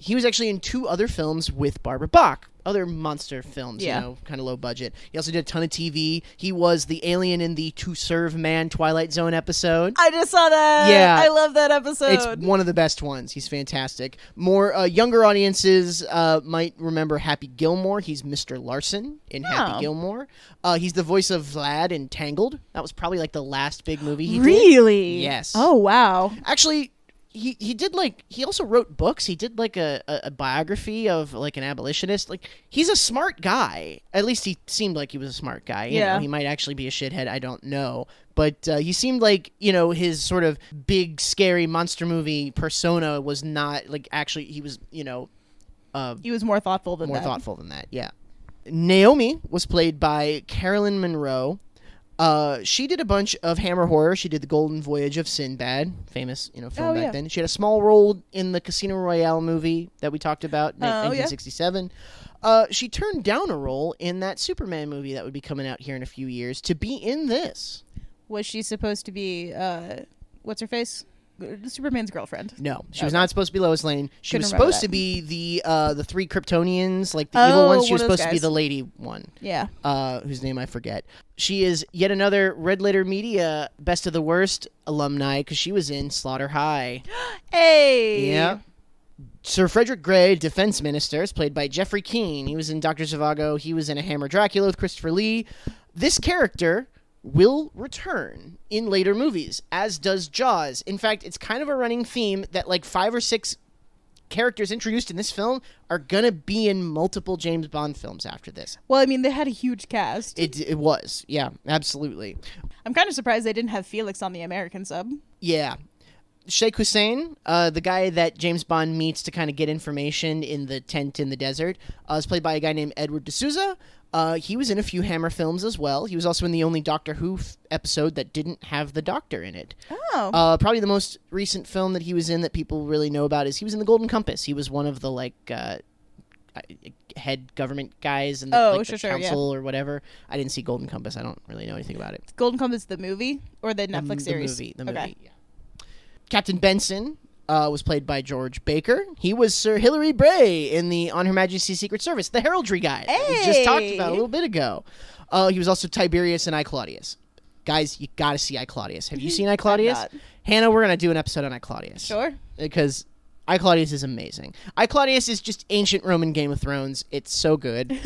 He was actually in 2 other films with Barbara Bach, other monster films, Yeah. kind of low budget. He also did a ton of TV. He was the alien in the To Serve Man Twilight Zone episode. I just saw that. Yeah. I love that episode. It's one of the best ones. He's fantastic. More younger audiences might remember Happy Gilmore. He's Mr. Larson in Happy Gilmore. He's the voice of Vlad in Tangled. That was probably like the last big movie he did. Really? Yes. Oh, wow. Actually, he did he also wrote books. He did like a biography of like an abolitionist. Like, he's a smart guy. At least he seemed like he was a smart guy. You know, he might actually be a shithead. I don't know. But he seemed like, his sort of big, scary monster movie persona was not like, actually, he was, He was more thoughtful than more that. thoughtful than that. Yeah. Naomi was played by Carolyn Monroe. She did a bunch of Hammer horror. She did The Golden Voyage of Sinbad, famous film back then. She had a small role in the Casino Royale movie that we talked about in 1967. She turned down a role in that Superman movie that would be coming out here in a few years to be in this. Was she supposed to be what's her face? Superman's girlfriend. No, she was not supposed to be Lois Lane. She Couldn't was remember supposed that. to be the three Kryptonians, like the evil ones. She was one of those supposed to be guys. the lady one. Yeah. Whose name I forget. She is yet another Red Letter Media Best of the Worst alumni because she was in Slaughter High. Hey. Yeah. Sir Frederick Grey, defense minister, is played by Jeffrey Keane. He was in Dr. Zhivago. He was in A Hammer Dracula with Christopher Lee. This character will return in later movies, as does Jaws. In fact, it's kind of a running theme that like 5 or 6 characters introduced in this film are gonna be in multiple James Bond films after this. Well, I mean, they had a huge cast. It was, yeah, absolutely. I'm kind of surprised they didn't have Felix on the American sub. Yeah. Sheikh Hussein, the guy that James Bond meets to kind of get information in the tent in the desert, is played by a guy named Edward D'Souza. He was in a few Hammer films as well. He was also in the only Doctor Who episode that didn't have the Doctor in it. Oh. Probably the most recent film that he was in that people really know about is he was in The Golden Compass. He was one of the head government guys in the, the council or whatever. I didn't see Golden Compass. I don't really know anything about it. Golden Compass, the movie or the Netflix series? The movie. Okay. Yeah. Captain Benson was played by George Baker. He was Sir Hilary Bray in the On Her Majesty's Secret Service, the heraldry guy that we just talked about a little bit ago. He was also Tiberius in I, Claudius. Guys, you gotta see I, Claudius. Have you seen I, Claudius? not. Hannah, we're gonna do an episode on I, Claudius. Sure. Because I, Claudius is amazing. I, Claudius is just ancient Roman Game of Thrones. It's so good.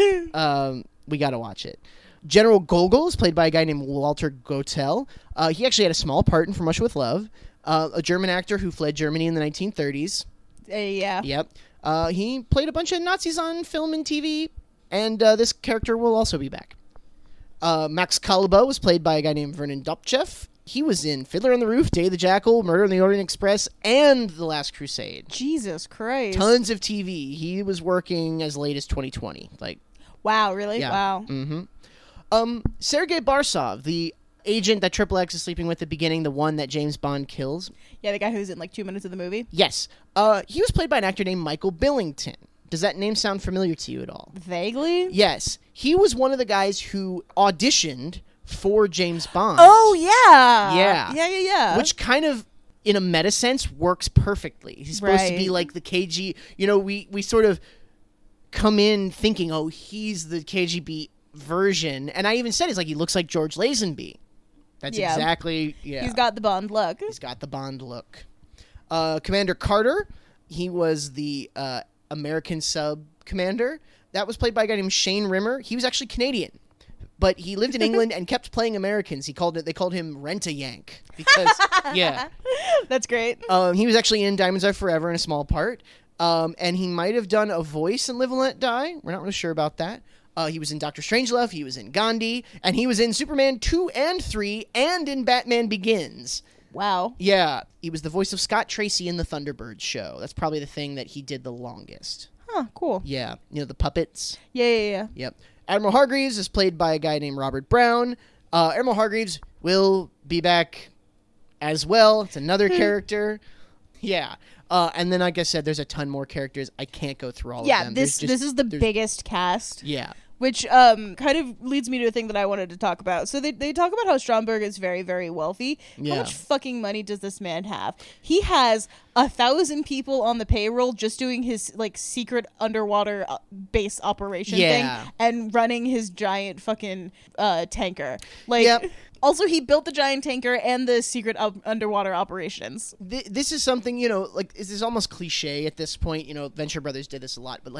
We gotta watch it. General Gogol is played by a guy named Walter Gotell. He actually had a small part in From Russia with Love. A German actor who fled Germany in the 1930s. Yeah. Yep. He played a bunch of Nazis on film and TV, and this character will also be back. Max Kalaba was played by a guy named Vernon Dopchev. He was in Fiddler on the Roof, Day of the Jackal, Murder on the Orient Express, and The Last Crusade. Jesus Christ. Tons of TV. He was working as late as 2020. Wow, really? Yeah. Wow. Sergei Barsov, the agent that Triple X is sleeping with at the beginning, the one that James Bond kills. Yeah, the guy who's in 2 minutes of the movie. Yes. He was played by an actor named Michael Billington. Does that name sound familiar to you at all? Vaguely? Yes. He was one of the guys who auditioned for James Bond. Oh, yeah. Yeah. Yeah. Which kind of, in a meta sense, works perfectly. He's supposed to be Right. like the KG. We sort of come in thinking, oh, he's the KGB version. And I even said, it's like he looks like George Lazenby. That's exactly, yeah. He's got the Bond look. He's got the Bond look. Commander Carter, he was the American sub commander. That was played by a guy named Shane Rimmer. He was actually Canadian, but he lived in England and kept playing Americans. They called him Rent-A-Yank because, yeah. That's great. He was actually in Diamonds Are Forever in a small part, and he might have done a voice in Live and Let Die. We're not really sure about that. He was in Dr. Strangelove, he was in Gandhi, and he was in Superman 2 and 3, and in Batman Begins. Wow. Yeah, he was the voice of Scott Tracy in the Thunderbirds show. That's probably the thing that he did the longest. Huh, cool. Yeah, the puppets. Yeah. Yep. Admiral Hargreaves is played by a guy named Robert Brown. Admiral Hargreaves will be back as well. It's another character. Yeah. And then, like I said, there's a ton more characters. I can't go through all of them. This is the biggest cast. Yeah. Which kind of leads me to a thing that I wanted to talk about. So they talk about how Stromberg is very, very wealthy. Yeah. How much fucking money does this man have? He has 1,000 people on the payroll just doing his secret underwater base operation Yeah. thing and running his giant fucking tanker. Yep. Also, he built the giant tanker and the secret underwater operations. This is something, this is almost cliche at this point. Venture Brothers did this a lot, but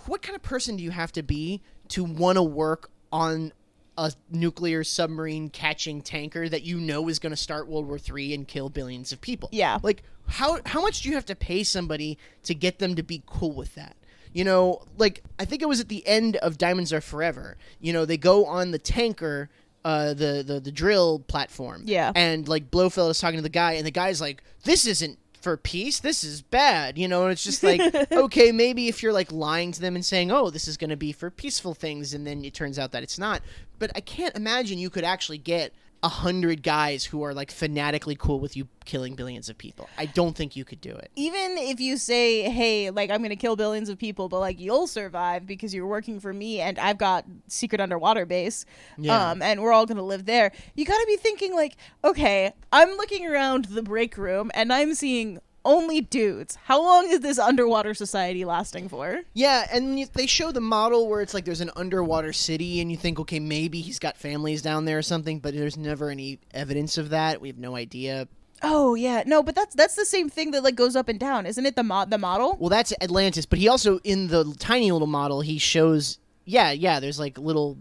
what kind of person do you have to be to want to work on a nuclear submarine catching tanker that is going to start World War III and kill billions of people? Yeah. How much do you have to pay somebody to get them to be cool with that? I think it was at the end of Diamonds Are Forever. They go on the tanker, the drill platform. Yeah. And Blofeld is talking to the guy, and the guy's like, "This isn't for peace, this is bad, you know, and it's just like, okay, maybe if you're like lying to them and saying, oh, this is going to be for peaceful things, and then it turns out that it's not. But I can't imagine you could actually get 100 guys who are like fanatically cool with you killing billions of people. I don't think you could do it. Even if you say, hey, like, I'm gonna kill billions of people, but like you'll survive because you're working for me and I've got secret underwater base, and we're all gonna live there, you gotta be thinking like, okay, I'm looking around the break room and I'm seeing only dudes. How long is this underwater society lasting for? Yeah, and they show the model where it's like there's an underwater city, and you think, okay, maybe he's got families down there or something, but there's never any evidence of that. We have no idea. Oh yeah, no, but that's the same thing that like goes up and down, isn't it? The model. Well, that's Atlantis, but he also, in the tiny little model, he shows, yeah, there's like little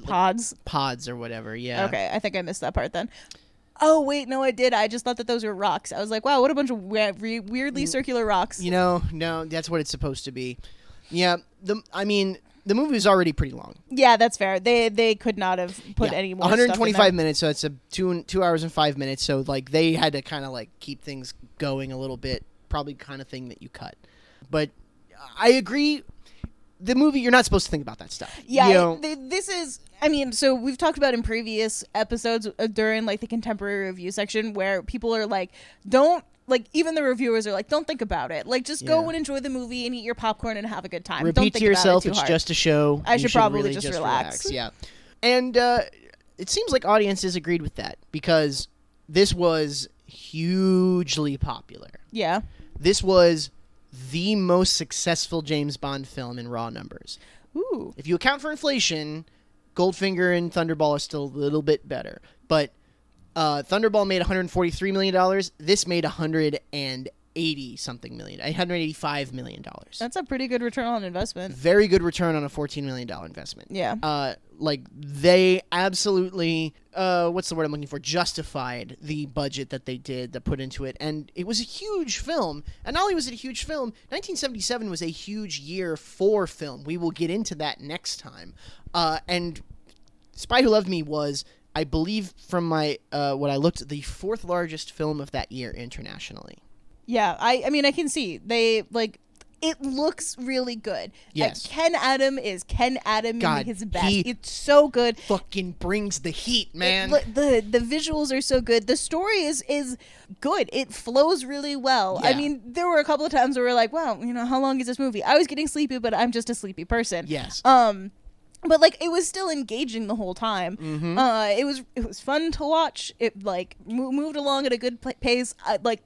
pods or whatever. Yeah. Okay, I think I missed that part then. Oh, wait, no, I did. I just thought that those were rocks. I was like, wow, what a bunch of weirdly circular rocks. You know, no, that's what it's supposed to be. Yeah, the movie was already pretty long. Yeah, that's fair. They could not have put any more 125 stuff in minutes, so it's a 2 hours and 5 minutes, so like they had to kind of like keep things going a little bit, probably kind of thing that you cut. But I agree, the movie, you're not supposed to think about that stuff. Yeah, you know? This is... I mean, so we've talked about in previous episodes during like the contemporary review section where people are like, don't, like, even the reviewers are like, don't think about it. Like, just go and enjoy the movie and eat your popcorn and have a good time. Repeat don't think to yourself, about it it's too hard. just a show. I You should probably really just relax. Yeah. And it seems like audiences agreed with that because this was hugely popular. Yeah. This was the most successful James Bond film in raw numbers. Ooh. If you account for inflation, Goldfinger and Thunderball are still a little bit better. But Thunderball made $143 million. This made $180-something million. $185 million. That's a pretty good return on investment. Very good return on a $14 million investment. Yeah. Like, they absolutely, what's the word I'm looking for, justified the budget that they did, that put into it. And it was a huge film. And not only was it a huge film, 1977 was a huge year for film. We will get into that next time. And Spy Who Loved Me was, I believe from my what I looked, the 4th largest film of that year internationally. Yeah, I mean, I can see. They, like, it looks really good. Yes. Ken Adam is Ken Adam God, in his best. he It's so good. Fucking brings the heat, man. The visuals are so good. The story is good. It flows really well. Yeah. I mean, there were a couple of times where we're like, wow, you know, how long is this movie? I was getting sleepy, but I'm just a sleepy person. Yes. But like it was still engaging the whole time. Mm-hmm. It was fun to watch. It like moved along at a good pace. Like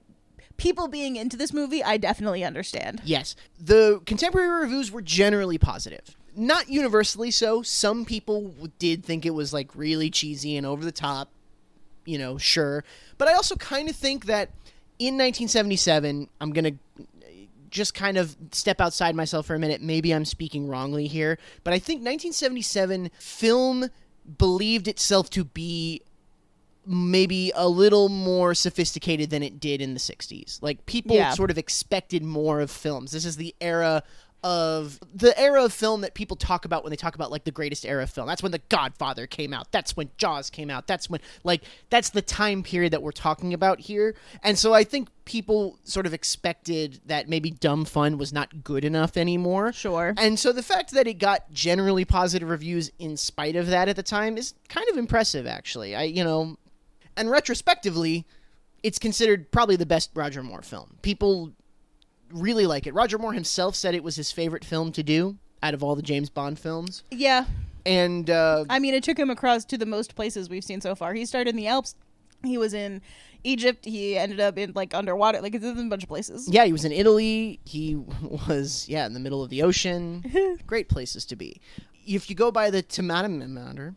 people being into this movie, I definitely understand. Yes. The contemporary reviews were generally positive. Not universally so. Some people did think it was like really cheesy and over the top, you know, sure. But I also kind of think that in 1977, I'm going to just kind of step outside myself for a minute. Maybe I'm speaking wrongly here, but I think 1977 film believed itself to be maybe a little more sophisticated than it did in the 60s. Like, people sort of expected more of films. This is the era of film that people talk about when they talk about like the greatest era of film. That's when The Godfather came out. That's when Jaws came out. That's when, like, that's the time period that we're talking about here. And so I think people sort of expected that maybe dumb fun was not good enough anymore. Sure. And so the fact that it got generally positive reviews in spite of that at the time is kind of impressive, actually. And retrospectively, it's considered probably the best Roger Moore film. People really like it. Roger Moore himself said it was his favorite film to do out of all the James Bond films. Yeah. And I mean, it took him across to the most places we've seen so far. He started in the Alps. He was in Egypt. He ended up in like underwater. Like, it's in a bunch of places. Yeah, he was in Italy. He was, in the middle of the ocean. Great places to be. If you go by the Tomatometer,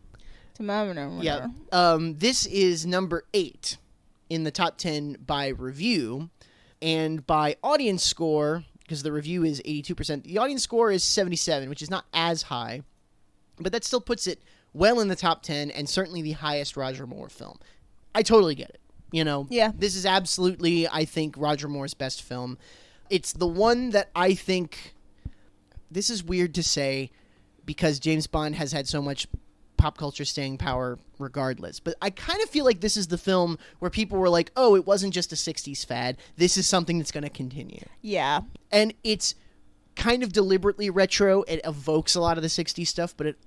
this is number 8 in the top 10 by review. And by audience score, because the review is 82%, the audience score is 77, which is not as high, but that still puts it well in the top 10 and certainly the highest Roger Moore film. I totally get it. You know, yeah. This is absolutely, I think, Roger Moore's best film. It's the one that I think, this is weird to say because James Bond has had so much pop culture staying power regardless. But I kind of feel like this is the film where people were like, oh, it wasn't just a 60s fad. This is something that's going to continue. Yeah. And it's kind of deliberately retro. It evokes a lot of the 60s stuff, but it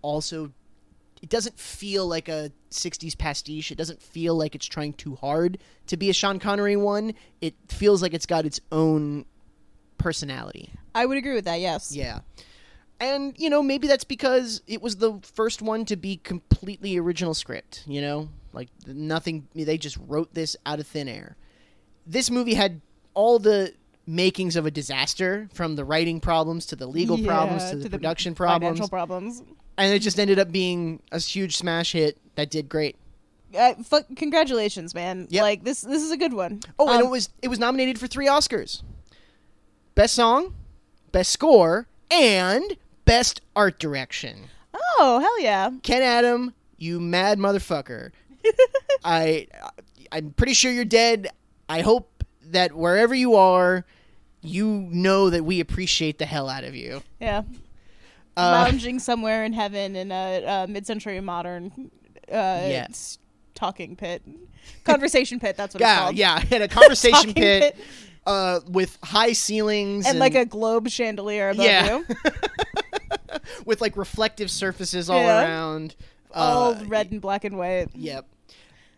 doesn't feel like a 60s pastiche. It doesn't feel like it's trying too hard to be a Sean Connery one. It feels like it's got its own personality. I would agree with that, yes. Yeah. And, maybe that's because it was the first one to be completely original script, Like, nothing, they just wrote this out of thin air. This movie had all the makings of a disaster, from the writing problems to the legal problems to the production problems. Financial problems. And it just ended up being a huge smash hit that did great. Congratulations, man. Yep. Like, this is a good one. Oh, and it was nominated for 3 Oscars. Best Song, Best Score, and Best Art Direction. Oh, hell yeah. Ken Adam, you mad motherfucker. I'm pretty sure you're dead. I hope that wherever you are, you know that we appreciate the hell out of you. Yeah. Lounging somewhere in heaven in a mid-century modern talking pit. Conversation pit, that's what it's called. Yeah, in a conversation pit. With high ceilings and like a globe chandelier above you. With like reflective surfaces all around. All red and black and white. Yep.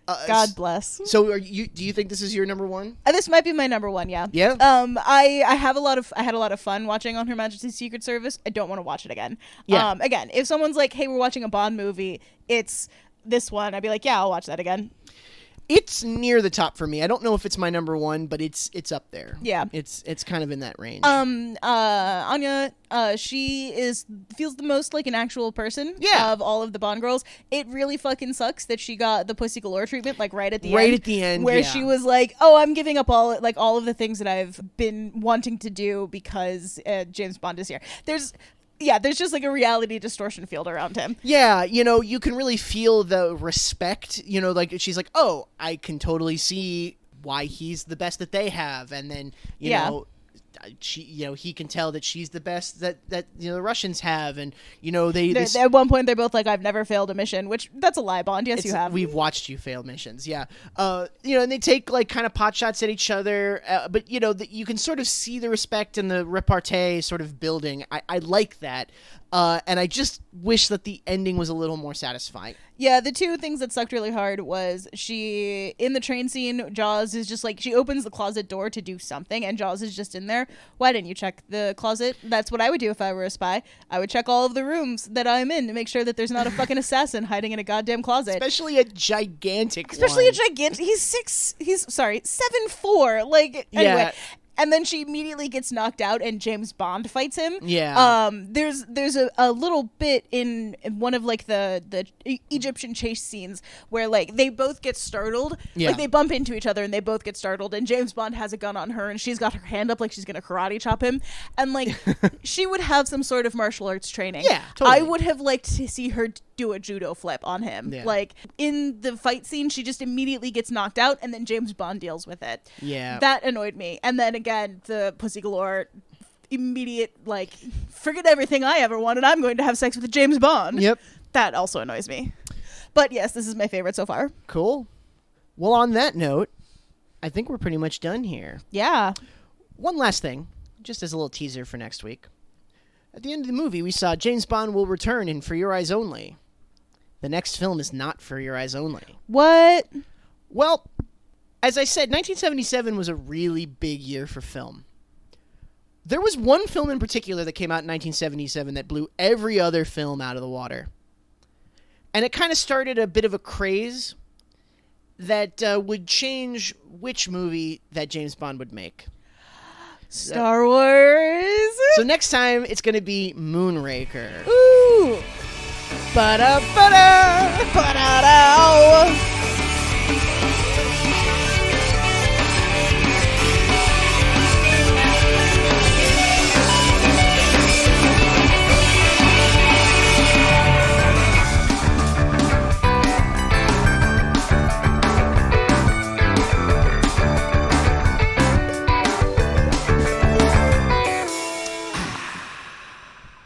God bless. So do you think this is your number one? This might be my number one, yeah. Yeah. I had a lot of fun watching On Her Majesty's Secret Service. I don't want to watch it again. Yeah. Again, if someone's like, hey, we're watching a Bond movie, it's this one, I'd be like, yeah, I'll watch that again. It's near the top for me. I don't know if it's my number one, but it's up there. Yeah. It's kind of in that range. Anya, she feels the most like an actual person of all of the Bond girls. It really fucking sucks that she got the Pussy Galore treatment like right at the end. Where she was like, oh, I'm giving up all of the things that I've been wanting to do because James Bond is here. There's just like a reality distortion field around him. Yeah, you can really feel the respect, like she's like, oh, I can totally see why he's the best that they have. And then, you know, he can tell that she's the best that the Russians have. And, they at one point they're both like, I've never failed a mission, which that's a lie, Bond. Yes, you have. We've watched you fail missions. Yeah. And they take like kind of pot shots at each other. But, you can sort of see the respect and the repartee sort of building. I like that. And I just wish that the ending was a little more satisfying. Yeah, the two things that sucked really hard was in the train scene, Jaws is just like, she opens the closet door to do something, and Jaws is just in there. Why didn't you check the closet? That's what I would do if I were a spy. I would check all of the rooms that I'm in to make sure that there's not a fucking assassin hiding in a goddamn closet. Especially a gigantic He's 7'4". Like, anyway. Yeah. And then she immediately gets knocked out, and James Bond fights him. Yeah. There's a little bit in one of like the Egyptian chase scenes where like they both get startled. Yeah. Like they bump into each other and they both get startled, and James Bond has a gun on her and she's got her hand up like she's gonna karate chop him, and like she would have some sort of martial arts training. Yeah, totally. I would have liked to see her do a judo flip on him. Yeah. Like in the fight scene, she just immediately gets knocked out, and then James Bond deals with it. Yeah, that annoyed me. And then again, the Pussy Galore, immediate like, forget everything I ever wanted, I'm going to have sex with James Bond. Yep, that also annoys me. But yes, this is my favorite so far. Cool. Well, on that note, I think we're pretty much done here. Yeah. One last thing, just as a little teaser for next week. At the end of the movie, we saw James Bond will return in For Your Eyes Only. The next film is not For Your Eyes Only. What? Well, as I said, 1977 was a really big year for film. There was one film in particular that came out in 1977 that blew every other film out of the water. And it kind of started a bit of a craze that would change which movie that James Bond would make. Star Wars. So next time, it's going to be Moonraker. Ooh. Ba-da-ba-da. Ba-da-da.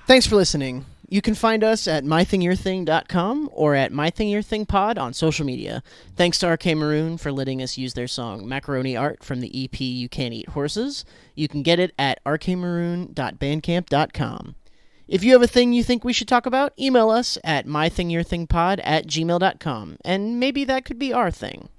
Thanks for listening. You can find us at mythingyourthing.com or at mythingyourthingpod on social media. Thanks to RK Maroon for letting us use their song Macaroni Art from the EP You Can't Eat Horses. You can get it at rkmaroon.bandcamp.com. If you have a thing you think we should talk about, email us at mythingyourthingpod@gmail.com, and maybe that could be our thing.